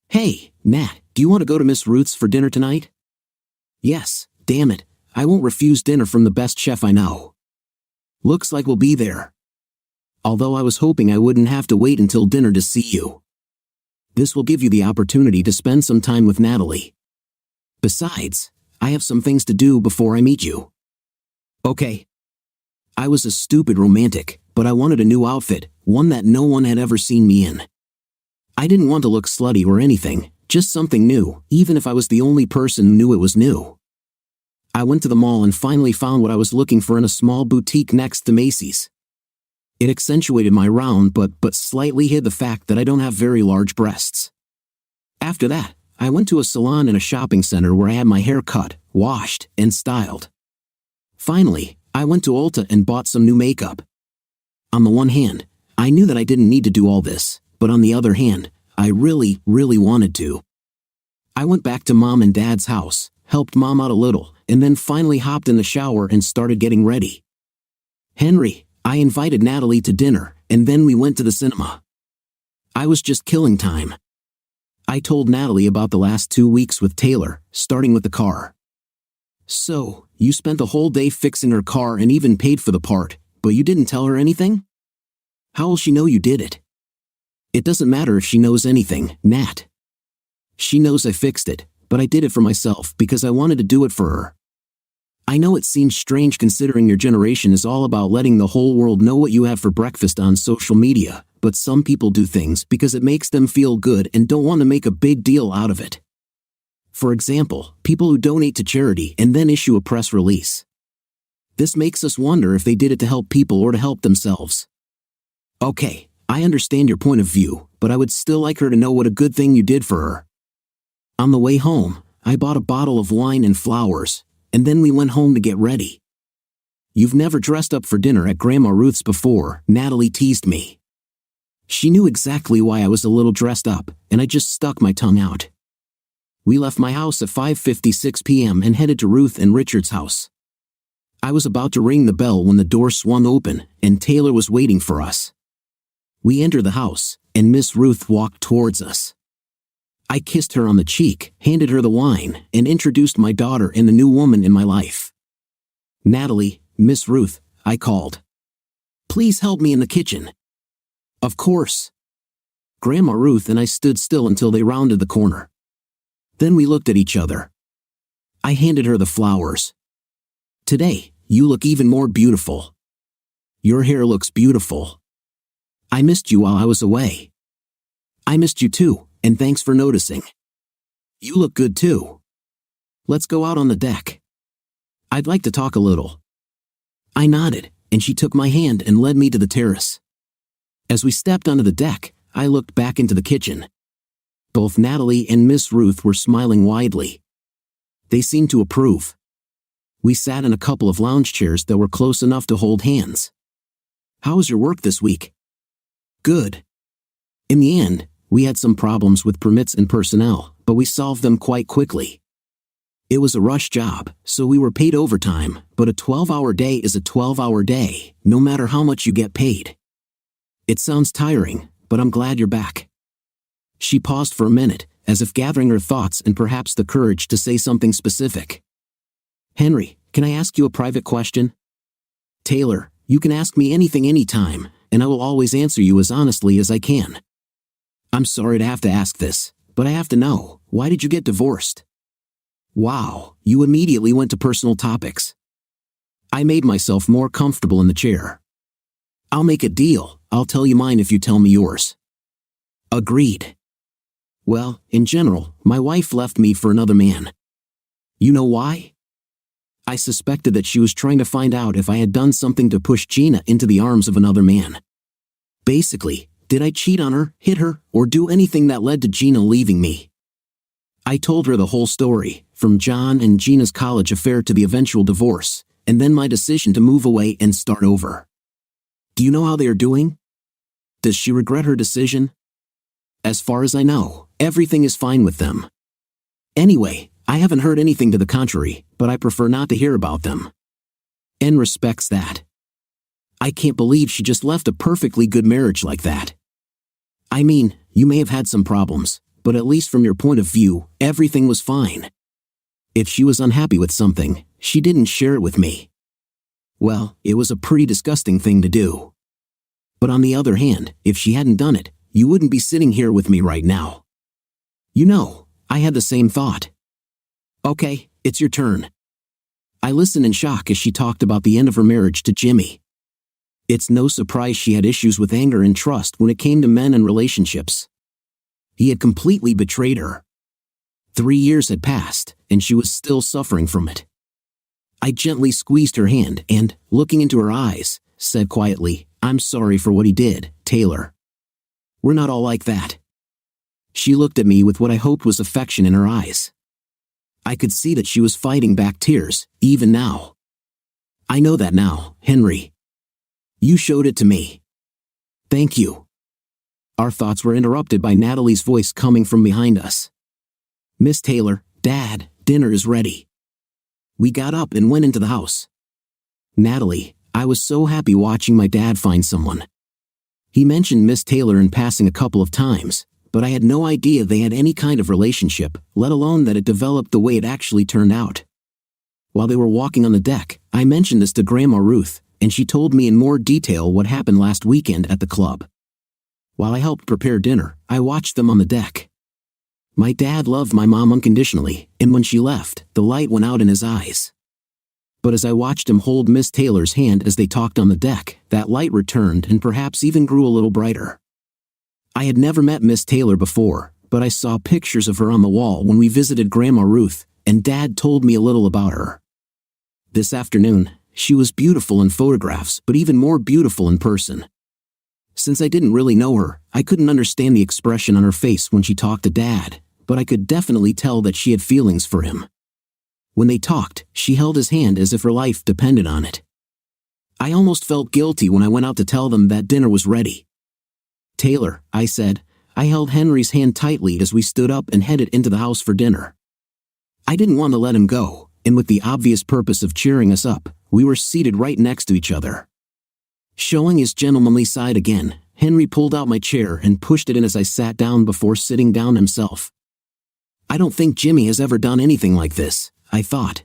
Hey, Nat, do you want to go to Miss Ruth's for dinner tonight? Yes, damn it, I won't refuse dinner from the best chef I know. Looks like we'll be there. Although I was hoping I wouldn't have to wait until dinner to see you. This will give you the opportunity to spend some time with Natalie. Besides, I have some things to do before I meet you. Okay. I was a stupid romantic, but I wanted a new outfit, one that no one had ever seen me in. I didn't want to look slutty or anything, just something new, even if I was the only person who knew it was new. I went to the mall and finally found what I was looking for in a small boutique next to Macy's. It accentuated my round but slightly hid the fact that I don't have very large breasts. After that, I went to a salon in a shopping center where I had my hair cut, washed, and styled. Finally, I went to Ulta and bought some new makeup. On the one hand, I knew that I didn't need to do all this, but on the other hand, I really wanted to. I went back to Mom and Dad's house, helped Mom out a little, and then finally hopped in the shower and started getting ready. Henry, I invited Natalie to dinner, and then we went to the cinema. I was just killing time. I told Natalie about the last 2 weeks with Taylor, starting with the car. So, you spent the whole day fixing her car and even paid for the part, but you didn't tell her anything? How will she know you did it? It doesn't matter if she knows anything, Nat. She knows I fixed it, but I did it for myself because I wanted to do it for her. I know it seems strange considering your generation is all about letting the whole world know what you have for breakfast on social media, but some people do things because it makes them feel good and don't want to make a big deal out of it. For example, people who donate to charity and then issue a press release. This makes us wonder if they did it to help people or to help themselves. Okay, I understand your point of view, but I would still like her to know what a good thing you did for her. On the way home, I bought a bottle of wine and flowers, and then we went home to get ready. You've never dressed up for dinner at Grandma Ruth's before, Natalie teased me. She knew exactly why I was a little dressed up, and I just stuck my tongue out. We left my house at 5:56 p.m. and headed to Ruth and Richard's house. I was about to ring the bell when the door swung open, and Taylor was waiting for us. We entered the house, and Miss Ruth walked towards us. I kissed her on the cheek, handed her the wine, and introduced my daughter and the new woman in my life. Natalie, Miss Ruth, I called. Please help me in the kitchen. Of course. Grandma Ruth and I stood still until they rounded the corner. Then we looked at each other. I handed her the flowers. Today, you look even more beautiful. Your hair looks beautiful. I missed you while I was away. I missed you too. And thanks for noticing. You look good too. Let's go out on the deck. I'd like to talk a little. I nodded, and she took my hand and led me to the terrace. As we stepped onto the deck, I looked back into the kitchen. Both Natalie and Miss Ruth were smiling widely. They seemed to approve. We sat in a couple of lounge chairs that were close enough to hold hands. How was your work this week? Good. In the end, we had some problems with permits and personnel, but we solved them quite quickly. It was a rush job, so we were paid overtime, but a 12-hour day is a 12-hour day, no matter how much you get paid. It sounds tiring, but I'm glad you're back. She paused for a minute, as if gathering her thoughts and perhaps the courage to say something specific. Henry, can I ask you a private question? Taylor, you can ask me anything anytime, and I will always answer you as honestly as I can. I'm sorry to have to ask this, but I have to know, why did you get divorced? Wow, you immediately went to personal topics. I made myself more comfortable in the chair. I'll make a deal, I'll tell you mine if you tell me yours. Agreed. Well, in general, my wife left me for another man. You know why? I suspected that she was trying to find out if I had done something to push Gina into the arms of another man. Basically, did I cheat on her, hit her, or do anything that led to Gina leaving me? I told her the whole story, from John and Gina's college affair to the eventual divorce, and then my decision to move away and start over. Do you know how they are doing? Does she regret her decision? As far as I know, everything is fine with them. Anyway, I haven't heard anything to the contrary, but I prefer not to hear about them. N respects that. I can't believe she just left a perfectly good marriage like that. I mean, you may have had some problems, but at least from your point of view, everything was fine. If she was unhappy with something, she didn't share it with me. Well, it was a pretty disgusting thing to do. But on the other hand, if she hadn't done it, you wouldn't be sitting here with me right now. You know, I had the same thought. Okay, it's your turn. I listened in shock as she talked about the end of her marriage to Jimmy. It's no surprise she had issues with anger and trust when it came to men and relationships. He had completely betrayed her. 3 years had passed, and she was still suffering from it. I gently squeezed her hand and, looking into her eyes, said quietly, I'm sorry for what he did, Taylor. We're not all like that. She looked at me with what I hoped was affection in her eyes. I could see that she was fighting back tears, even now. I know that now, Henry. You showed it to me. Thank you. Our thoughts were interrupted by Natalie's voice coming from behind us. Miss Taylor, Dad, dinner is ready. We got up and went into the house. Natalie, I was so happy watching my dad find someone. He mentioned Miss Taylor in passing a couple of times, but I had no idea they had any kind of relationship, let alone that it developed the way it actually turned out. While they were walking on the deck, I mentioned this to Grandma Ruth, and she told me in more detail what happened last weekend at the club. While I helped prepare dinner, I watched them on the deck. My dad loved my mom unconditionally, and when she left, the light went out in his eyes. But as I watched him hold Miss Taylor's hand as they talked on the deck, that light returned and perhaps even grew a little brighter. I had never met Miss Taylor before, but I saw pictures of her on the wall when we visited Grandma Ruth, and Dad told me a little about her. This afternoon, she was beautiful in photographs, but even more beautiful in person. Since I didn't really know her, I couldn't understand the expression on her face when she talked to Dad, but I could definitely tell that she had feelings for him. When they talked, she held his hand as if her life depended on it. I almost felt guilty when I went out to tell them that dinner was ready. Taylor, I said. I held Henry's hand tightly as we stood up and headed into the house for dinner. I didn't want to let him go, and with the obvious purpose of cheering us up, we were seated right next to each other. Showing his gentlemanly side again, Henry pulled out my chair and pushed it in as I sat down before sitting down himself. I don't think Jimmy has ever done anything like this, I thought.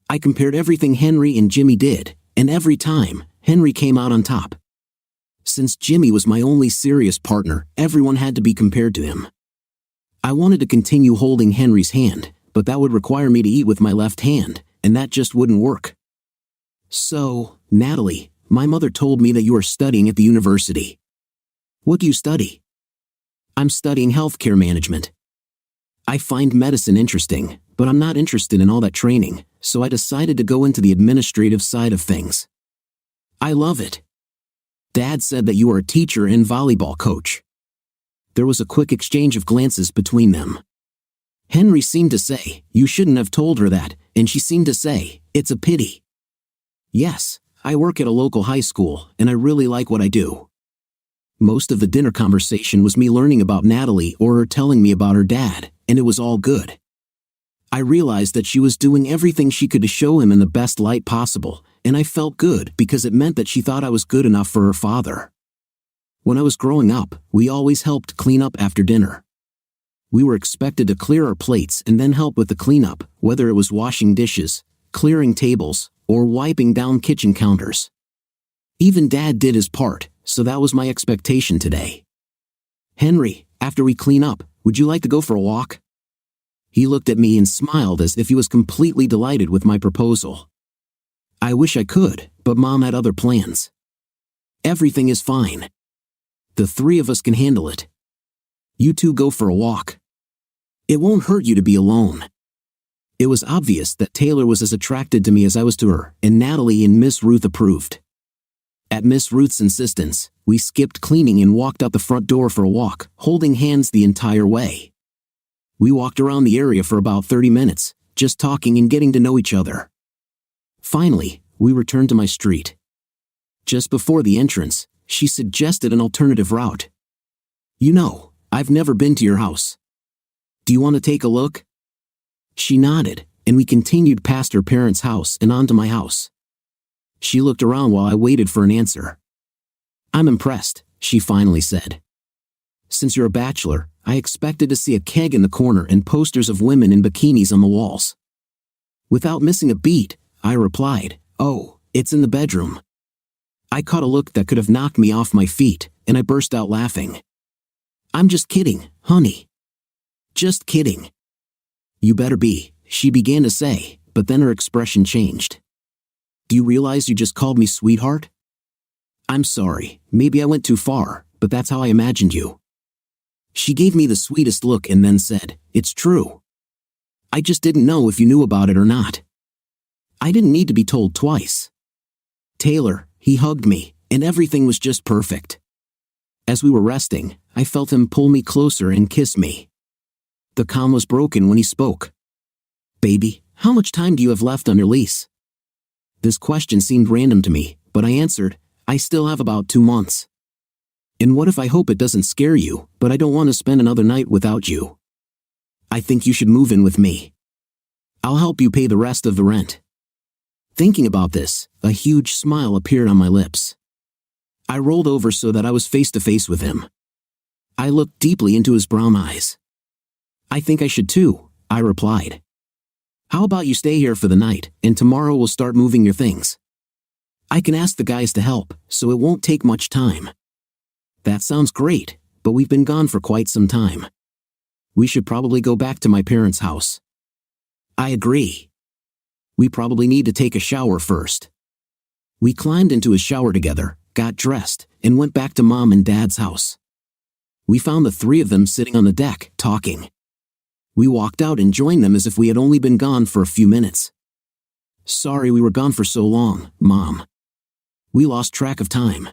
I compared everything Henry and Jimmy did, and every time, Henry came out on top. Since Jimmy was my only serious partner, everyone had to be compared to him. I wanted to continue holding Henry's hand, but that would require me to eat with my left hand, and that just wouldn't work. So, Natalie, my mother told me that you are studying at the university. What do you study? I'm studying healthcare management. I find medicine interesting, but I'm not interested in all that training, so I decided to go into the administrative side of things. I love it. Dad said that you are a teacher and volleyball coach. There was a quick exchange of glances between them. Henry seemed to say, you shouldn't have told her that, and she seemed to say, it's a pity. Yes, I work at a local high school, and I really like what I do. Most of the dinner conversation was me learning about Natalie or her telling me about her dad, and it was all good. I realized that she was doing everything she could to show him in the best light possible, and I felt good because it meant that she thought I was good enough for her father. When I was growing up, we always helped clean up after dinner. We were expected to clear our plates and then help with the cleanup, whether it was washing dishes, clearing tables, or wiping down kitchen counters. Even Dad did his part, so that was my expectation today. "Henry, after we clean up, would you like to go for a walk?" He looked at me and smiled as if he was completely delighted with my proposal. I wish I could, but Mom had other plans. "Everything is fine. The three of us can handle it. You two go for a walk. It won't hurt you to be alone." It was obvious that Taylor was as attracted to me as I was to her, and Natalie and Miss Ruth approved. At Miss Ruth's insistence, we skipped cleaning and walked out the front door for a walk, holding hands the entire way. We walked around the area for about 30 minutes, just talking and getting to know each other. Finally, we returned to my street. Just before the entrance, she suggested an alternative route. "You know, I've never been to your house. Do you want to take a look?" She nodded, and we continued past her parents' house and onto my house. She looked around while I waited for an answer. "I'm impressed," she finally said. "Since you're a bachelor, I expected to see a keg in the corner and posters of women in bikinis on the walls." Without missing a beat, I replied, "Oh, it's in the bedroom." I caught a look that could have knocked me off my feet, and I burst out laughing. "I'm just kidding, honey. Just kidding." "You better be," she began to say, but then her expression changed. "Do you realize you just called me sweetheart?" "I'm sorry, maybe I went too far, but that's how I imagined you." She gave me the sweetest look and then said, "It's true. I just didn't know if you knew about it or not." I didn't need to be told twice. Taylor, he hugged me, and everything was just perfect. As we were resting, I felt him pull me closer and kiss me. The calm was broken when he spoke. "Baby, how much time do you have left on your lease?" This question seemed random to me, but I answered, "I still have about 2 months. And what if I hope it doesn't scare you, but I don't want to spend another night without you? I think you should move in with me. I'll help you pay the rest of the rent." Thinking about this, a huge smile appeared on my lips. I rolled over so that I was face to face with him. I looked deeply into his brown eyes. "I think I should too," I replied. "How about you stay here for the night, and tomorrow we'll start moving your things? I can ask the guys to help, so it won't take much time." "That sounds great, but we've been gone for quite some time. We should probably go back to my parents' house." "I agree. We probably need to take a shower first." We climbed into a shower together, got dressed, and went back to Mom and Dad's house. We found the three of them sitting on the deck, talking. We walked out and joined them as if we had only been gone for a few minutes. "Sorry we were gone for so long, Mom. We lost track of time.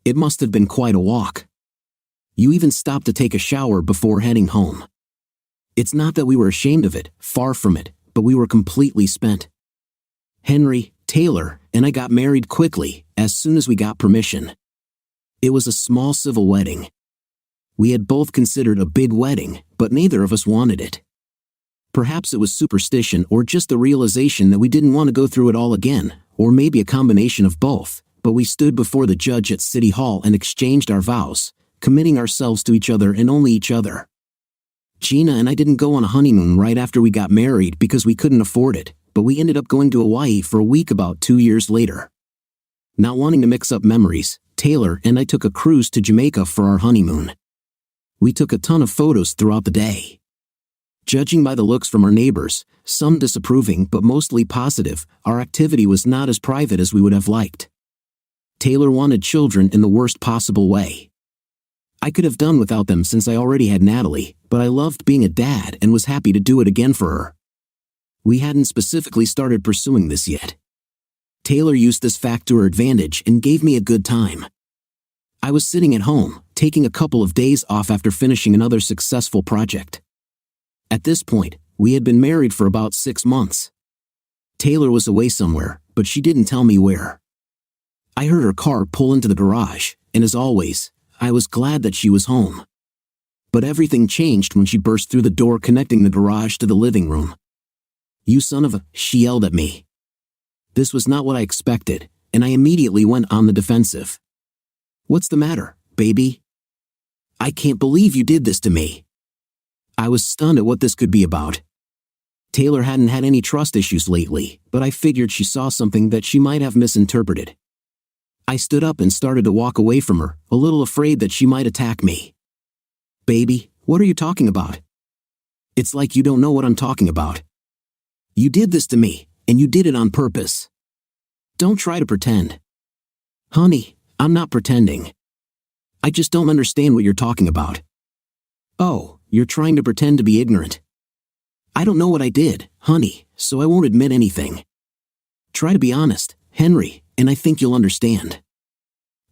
It must have been quite a walk. You even stopped to take a shower before heading home." It's not that we were ashamed of it, far from it, but we were completely spent. Henry, Taylor, and I got married quickly, as soon as we got permission. It was a small civil wedding. We had both considered a big wedding, but neither of us wanted it. Perhaps it was superstition or just the realization that we didn't want to go through it all again, or maybe a combination of both, but we stood before the judge at City Hall and exchanged our vows, committing ourselves to each other and only each other. Gina and I didn't go on a honeymoon right after we got married because we couldn't afford it, but we ended up going to Hawaii for a week about 2 years later. Not wanting to mix up memories, Taylor and I took a cruise to Jamaica for our honeymoon. We took a ton of photos throughout the day. Judging by the looks from our neighbors, some disapproving but mostly positive, our activity was not as private as we would have liked. Taylor wanted children in the worst possible way. I could have done without them since I already had Natalie, but I loved being a dad and was happy to do it again for her. We hadn't specifically started pursuing this yet. Taylor used this fact to her advantage and gave me a good time. I was sitting at home, taking a couple of days off after finishing another successful project. At this point, we had been married for about 6 months. Taylor was away somewhere, but she didn't tell me where. I heard her car pull into the garage, and as always, I was glad that she was home. But everything changed when she burst through the door connecting the garage to the living room. "You son of a," she yelled at me. This was not what I expected, and I immediately went on the defensive. "What's the matter, baby? I can't believe you did this to me." I was stunned at what this could be about. Taylor hadn't had any trust issues lately, but I figured she saw something that she might have misinterpreted. I stood up and started to walk away from her, a little afraid that she might attack me. "Baby, what are you talking about? It's like you don't know what I'm talking about. You did this to me, and you did it on purpose. Don't try to pretend." "Honey, I'm not pretending. I just don't understand what you're talking about." "Oh, you're trying to pretend to be ignorant. I don't know what I did, honey, so I won't admit anything. Try to be honest, Henry, and I think you'll understand."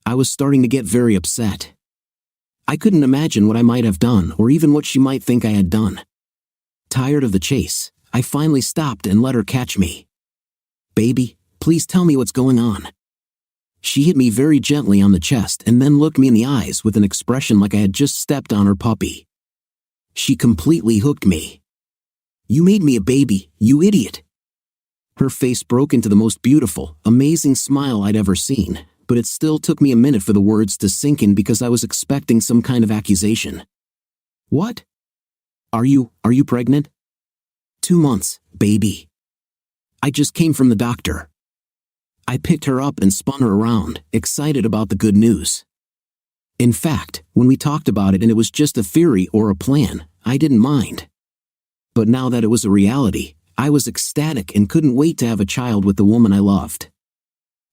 I was starting to get very upset. I couldn't imagine what I might have done or even what she might think I had done. Tired of the chase, I finally stopped and let her catch me. "Baby, please tell me what's going on." She hit me very gently on the chest and then looked me in the eyes with an expression like I had just stepped on her puppy. She completely hooked me. "You made me a baby, you idiot." Her face broke into the most beautiful, amazing smile I'd ever seen, but it still took me a minute for the words to sink in because I was expecting some kind of accusation. "What? Are you pregnant?" 2 months, baby. I just came from the doctor." I picked her up and spun her around, excited about the good news. In fact, when we talked about it and it was just a theory or a plan, I didn't mind. But now that it was a reality, I was ecstatic and couldn't wait to have a child with the woman I loved.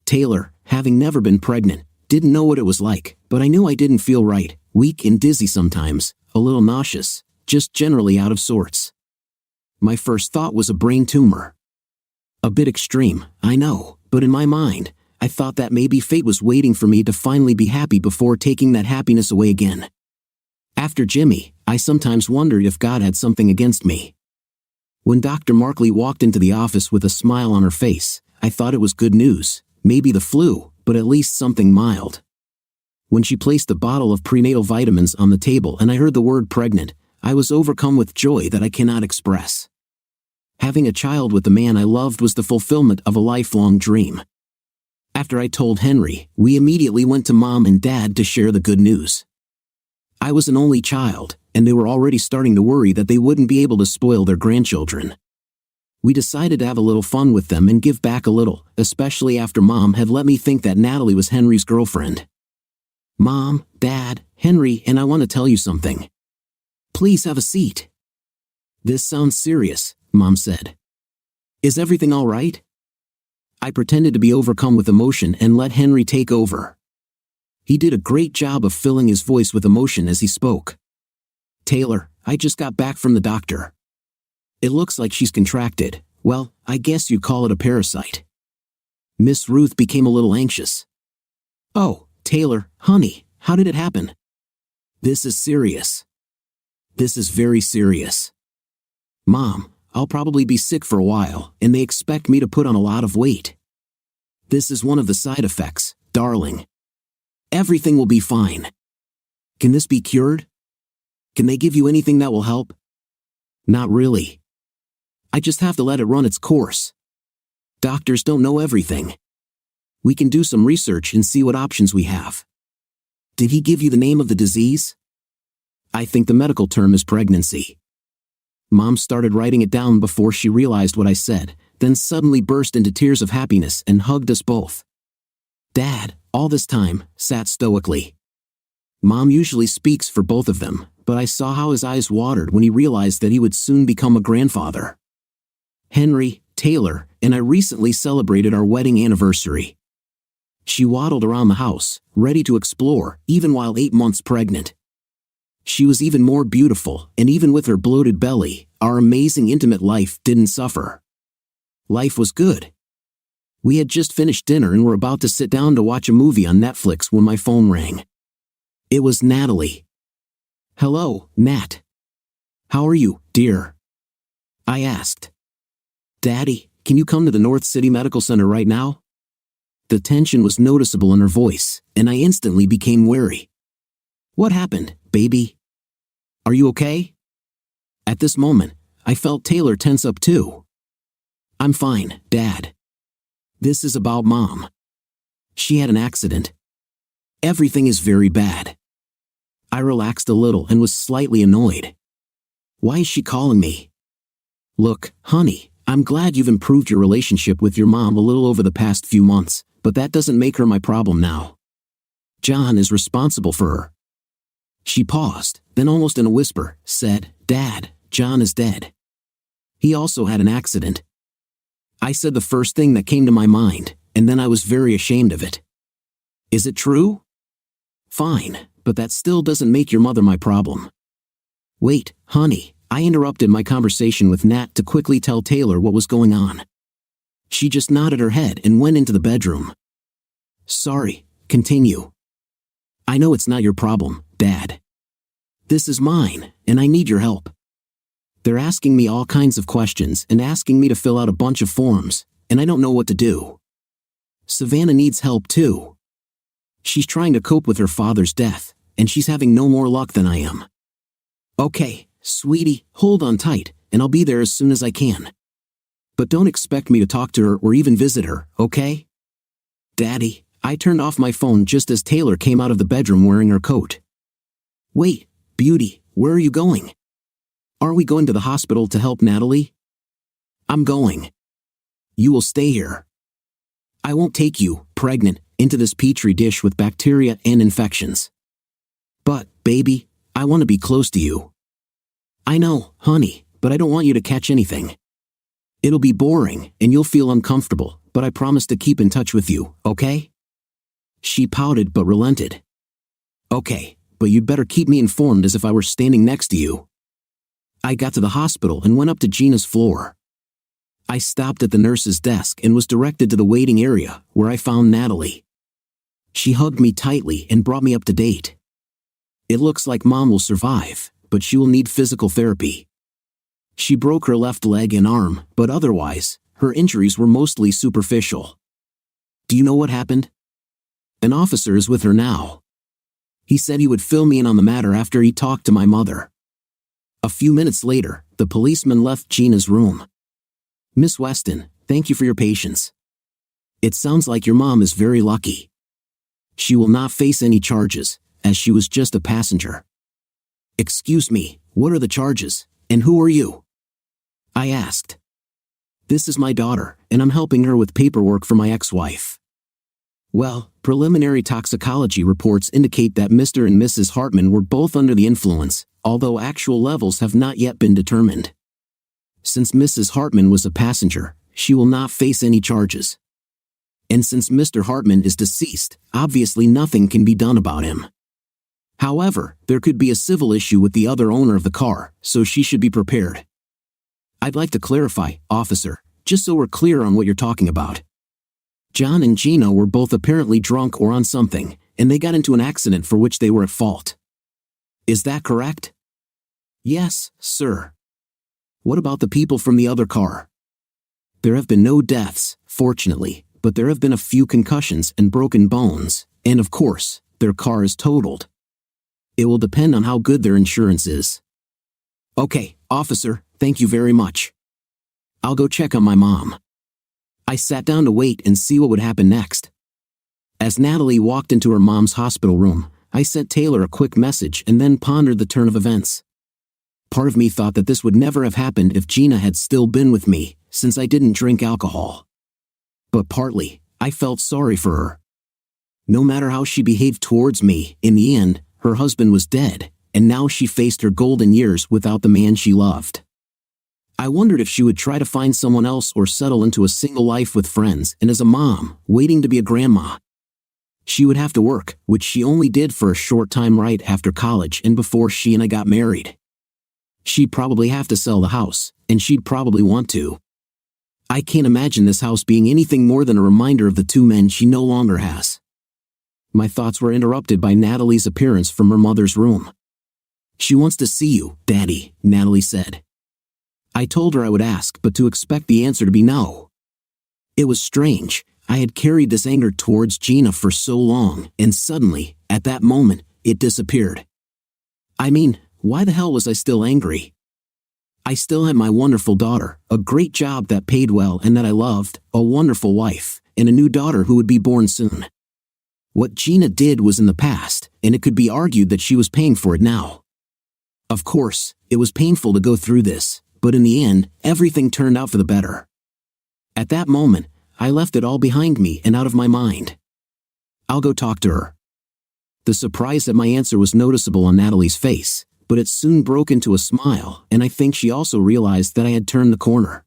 Taylor, having never been pregnant, didn't know what it was like, but I knew I didn't feel right, weak and dizzy sometimes, a little nauseous, just generally out of sorts. My first thought was a brain tumor. A bit extreme, I know, but in my mind, I thought that maybe fate was waiting for me to finally be happy before taking that happiness away again. After Jimmy, I sometimes wondered if God had something against me. When Dr. Markley walked into the office with a smile on her face, I thought it was good news, maybe the flu, but at least something mild. When she placed the bottle of prenatal vitamins on the table and I heard the word pregnant, I was overcome with joy that I cannot express. Having a child with the man I loved was the fulfillment of a lifelong dream. After I told Henry, we immediately went to Mom and Dad to share the good news. I was an only child, and they were already starting to worry that they wouldn't be able to spoil their grandchildren. We decided to have a little fun with them and give back a little, especially after Mom had let me think that Natalie was Henry's girlfriend. "Mom, Dad, Henry, and I want to tell you something. Please have a seat." "This sounds serious," Mom said. "Is everything all right?" I pretended to be overcome with emotion and let Henry take over. He did a great job of filling his voice with emotion as he spoke. "Taylor, I just got back from the doctor. It looks like she's contracted, well, I guess you'd call it a parasite." Miss Ruth became a little anxious. "Oh, Taylor, honey, how did it happen?" "This is serious. This is very serious. Mom, I'll probably be sick for a while, and they expect me to put on a lot of weight. This is one of the side effects, darling. Everything will be fine. Can this be cured? Can they give you anything that will help?" "Not really. I just have to let it run its course. Doctors don't know everything. We can do some research and see what options we have." "Did he give you the name of the disease?" "I think the medical term is pregnancy." Mom started writing it down before she realized what I said, then suddenly burst into tears of happiness and hugged us both. Dad, all this time, sat stoically. Mom usually speaks for both of them, but I saw how his eyes watered when he realized that he would soon become a grandfather. Henry, Taylor, and I recently celebrated our wedding anniversary. She waddled around the house, ready to explore, even while 8 months pregnant. She was even more beautiful, and even with her bloated belly, our amazing intimate life didn't suffer. Life was good. We had just finished dinner and were about to sit down to watch a movie on Netflix when my phone rang. It was Natalie. "Hello, Nat. How are you, dear?" I asked. "Daddy, can you come to the North City Medical Center right now?" The tension was noticeable in her voice, and I instantly became wary. What happened, baby? Are you okay? At this moment, I felt Taylor tense up too. I'm fine, Dad. This is about Mom. She had an accident. Everything is very bad. I relaxed a little and was slightly annoyed. Why is she calling me? Look, honey, I'm glad you've improved your relationship with your mom a little over the past few months, but that doesn't make her my problem now. John is responsible for her. She paused, then almost in a whisper, said, Dad, John is dead. He also had an accident. I said the first thing that came to my mind, and then I was very ashamed of it. Is it true? Fine, but that still doesn't make your mother my problem. Wait, honey, I interrupted my conversation with Nat to quickly tell Taylor what was going on. She just nodded her head and went into the bedroom. Sorry, continue. I know it's not your problem, Dad. This is mine, and I need your help. They're asking me all kinds of questions and asking me to fill out a bunch of forms, and I don't know what to do. Savannah needs help too. She's trying to cope with her father's death, and she's having no more luck than I am. Okay, sweetie, hold on tight, and I'll be there as soon as I can. But don't expect me to talk to her or even visit her, okay? Daddy, I turned off my phone just as Taylor came out of the bedroom wearing her coat. Wait, Beauty, where are you going? Are we going to the hospital to help Natalie? I'm going. You will stay here. I won't take you, pregnant, into this petri dish with bacteria and infections. But, baby, I want to be close to you. I know, honey, but I don't want you to catch anything. It'll be boring, and you'll feel uncomfortable, but I promise to keep in touch with you, okay? She pouted but relented. Okay, but you'd better keep me informed as if I were standing next to you. I got to the hospital and went up to Gina's floor. I stopped at the nurse's desk and was directed to the waiting area, where I found Natalie. She hugged me tightly and brought me up to date. It looks like Mom will survive, but she will need physical therapy. She broke her left leg and arm, but otherwise, her injuries were mostly superficial. Do you know what happened? An officer is with her now. He said he would fill me in on the matter after he talked to my mother. A few minutes later, the policeman left Gina's room. Miss Weston, thank you for your patience. It sounds like your mom is very lucky. She will not face any charges, as she was just a passenger. Excuse me, what are the charges, and who are you? I asked. This is my daughter, and I'm helping her with paperwork for my ex-wife. Well, preliminary toxicology reports indicate that Mr. and Mrs. Hartman were both under the influence, although actual levels have not yet been determined. Since Mrs. Hartman was a passenger, she will not face any charges. And since Mr. Hartman is deceased, obviously nothing can be done about him. However, there could be a civil issue with the other owner of the car, so she should be prepared. I'd like to clarify, officer, just so we're clear on what you're talking about. John and Gina were both apparently drunk or on something, and they got into an accident for which they were at fault. Is that correct? Yes, sir. What about the people from the other car? There have been no deaths, fortunately, but there have been a few concussions and broken bones, and of course, their car is totaled. It will depend on how good their insurance is. Okay, officer, thank you very much. I'll go check on my mom. I sat down to wait and see what would happen next. As Natalie walked into her mom's hospital room, I sent Taylor a quick message and then pondered the turn of events. Part of me thought that this would never have happened if Gina had still been with me, since I didn't drink alcohol. But partly, I felt sorry for her. No matter how she behaved towards me, in the end, her husband was dead, and now she faced her golden years without the man she loved. I wondered if she would try to find someone else or settle into a single life with friends and as a mom, waiting to be a grandma. She would have to work, which she only did for a short time right after college and before she and I got married. She'd probably have to sell the house, and she'd probably want to. I can't imagine this house being anything more than a reminder of the two men she no longer has. My thoughts were interrupted by Natalie's appearance from her mother's room. She wants to see you, Daddy, Natalie said. I told her I would ask, but to expect the answer to be no. It was strange. I had carried this anger towards Gina for so long, and suddenly, at that moment, it disappeared. I mean, why the hell was I still angry? I still had my wonderful daughter, a great job that paid well and that I loved, a wonderful wife, and a new daughter who would be born soon. What Gina did was in the past, and it could be argued that she was paying for it now. Of course, it was painful to go through this, but in the end, everything turned out for the better. At that moment, I left it all behind me and out of my mind. I'll go talk to her. The surprise at my answer was noticeable on Natalie's face, but it soon broke into a smile, and I think she also realized that I had turned the corner.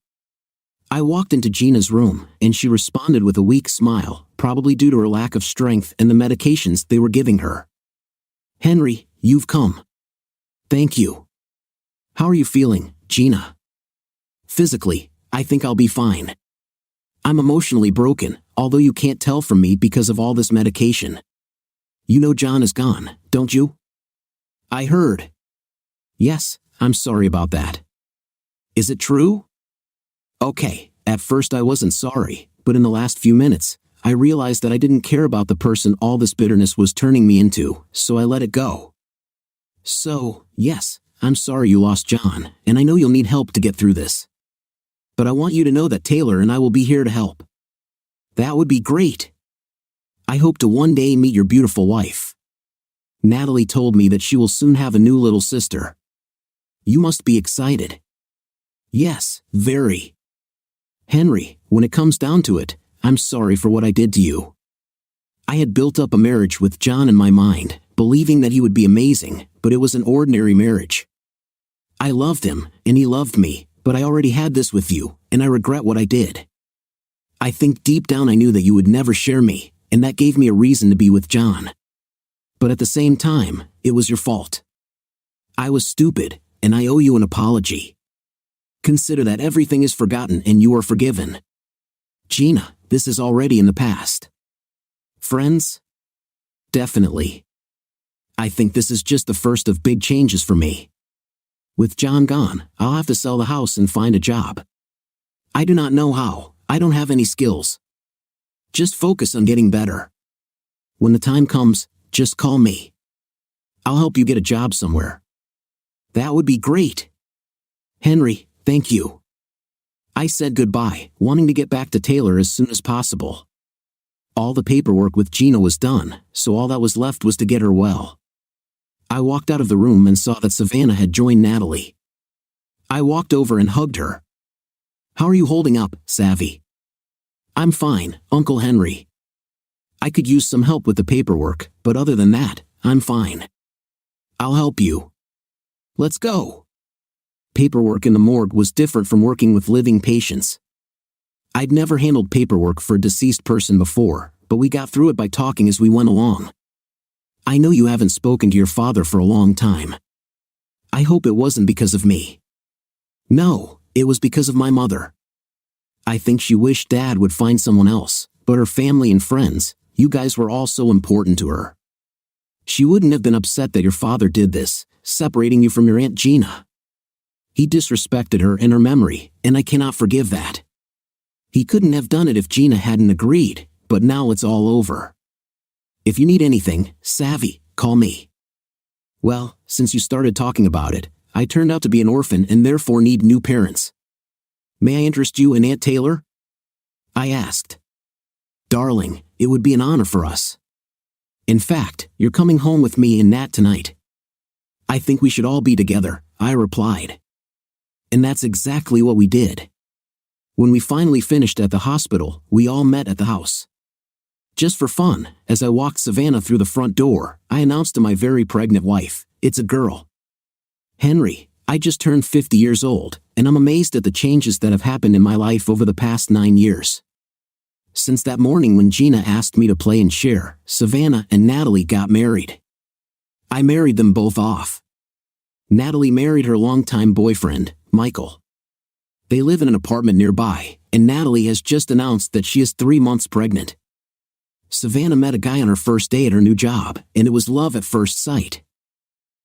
I walked into Gina's room, and she responded with a weak smile, probably due to her lack of strength and the medications they were giving her. "Henry, you've come." "Thank you." "How are you feeling, Gina?" "Physically, I think I'll be fine. I'm emotionally broken, although you can't tell from me because of all this medication. You know John is gone, don't you?" "I heard." "Yes, I'm sorry about that." "Is it true?" "Okay, at first I wasn't sorry, but in the last few minutes, I realized that I didn't care about the person all this bitterness was turning me into, so I let it go. So, yes, I'm sorry you lost John, and I know you'll need help to get through this. But I want you to know that Taylor and I will be here to help." "That would be great. I hope to one day meet your beautiful wife. Natalie told me that she will soon have a new little sister. You must be excited." "Yes, very. Henry, when it comes down to it, I'm sorry for what I did to you. I had built up a marriage with John in my mind, believing that he would be amazing, but it was an ordinary marriage. I loved him, and he loved me, but I already had this with you, and I regret what I did. I think deep down I knew that you would never share me, and that gave me a reason to be with John. But at the same time, it was your fault. I was stupid, and I owe you an apology. Consider that everything is forgotten and you are forgiven. Gina, this is already in the past. Friends? Definitely. I think this is just the first of big changes for me. With John gone, I'll have to sell the house and find a job. I do not know how. I don't have any skills. Just focus on getting better. When the time comes, just call me. I'll help you get a job somewhere." "That would be great." "Henry, thank you." I said goodbye, wanting to get back to Taylor as soon as possible. All the paperwork with Gina was done, so all that was left was to get her well. I walked out of the room and saw that Savannah had joined Natalie. I walked over and hugged her. "How are you holding up, Savvy?" "I'm fine, Uncle Henry. I could use some help with the paperwork, but other than that, I'm fine." "I'll help you. Let's go." Paperwork in the morgue was different from working with living patients. I'd never handled paperwork for a deceased person before, but we got through it by talking as we went along. "I know you haven't spoken to your father for a long time. I hope it wasn't because of me." "No, it was because of my mother. I think she wished Dad would find someone else, but her family and friends, you guys were all so important to her. She wouldn't have been upset that your father did this, separating you from your Aunt Gina. He disrespected her and her memory, and I cannot forgive that. He couldn't have done it if Gina hadn't agreed, but now it's all over. If you need anything, Savvy, call me." "Well, since you started talking about it, I turned out to be an orphan and therefore need new parents. May I interest you in Aunt Taylor?" I asked. "Darling, it would be an honor for us. In fact, you're coming home with me and Nat tonight." "I think we should all be together," I replied. And that's exactly what we did. When we finally finished at the hospital, we all met at the house. Just for fun, as I walked Savannah through the front door, I announced to my very pregnant wife, "It's a girl." "Henry, I just turned 50 years old, and I'm amazed at the changes that have happened in my life over the past 9 years. Since that morning when Gina asked me to play and share, Savannah and Natalie got married. I married them both off. Natalie married her longtime boyfriend, Michael. They live in an apartment nearby, and Natalie has just announced that she is 3 months pregnant. Savannah met a guy on her first day at her new job, and it was love at first sight.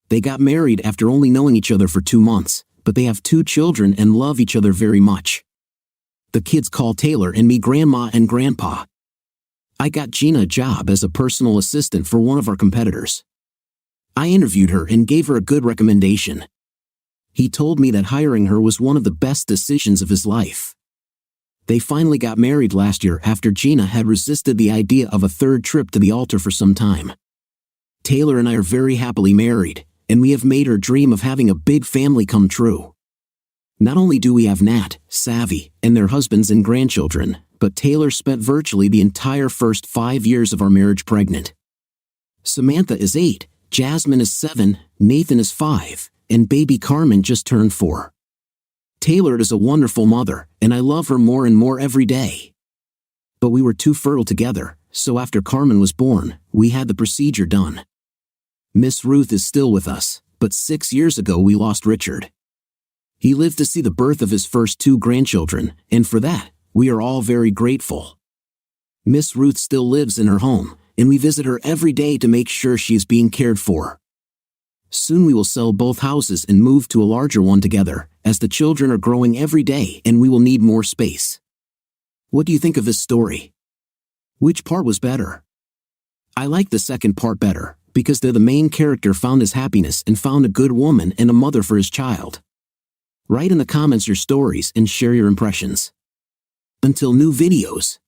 They got married after only knowing each other for 2 months, but they have 2 children and love each other very much. The kids call Taylor and me Grandma and Grandpa. I got Gina a job as a personal assistant for one of our competitors. I interviewed her and gave her a good recommendation. He told me that hiring her was one of the best decisions of his life. They finally got married last year after Gina had resisted the idea of a third trip to the altar for some time. Taylor and I are very happily married, and we have made our dream of having a big family come true. Not only do we have Nat, Savvy, and their husbands and grandchildren, but Taylor spent virtually the entire first 5 years of our marriage pregnant. Samantha is 8, Jasmine is 7, Nathan is 5, and baby Carmen just turned 4. Taylor is a wonderful mother, and I love her more and more every day. But we were too fertile together, so after Carmen was born, we had the procedure done. Miss Ruth is still with us, but 6 years ago we lost Richard. He lived to see the birth of his first 2 grandchildren, and for that, we are all very grateful. Miss Ruth still lives in her home, and we visit her every day to make sure she is being cared for. Soon we will sell both houses and move to a larger one together, as the children are growing every day and we will need more space. What do you think of this story? Which part was better? I like the second part better, because the main character found his happiness and found a good woman and a mother for his child. Write in the comments your stories and share your impressions. Until new videos.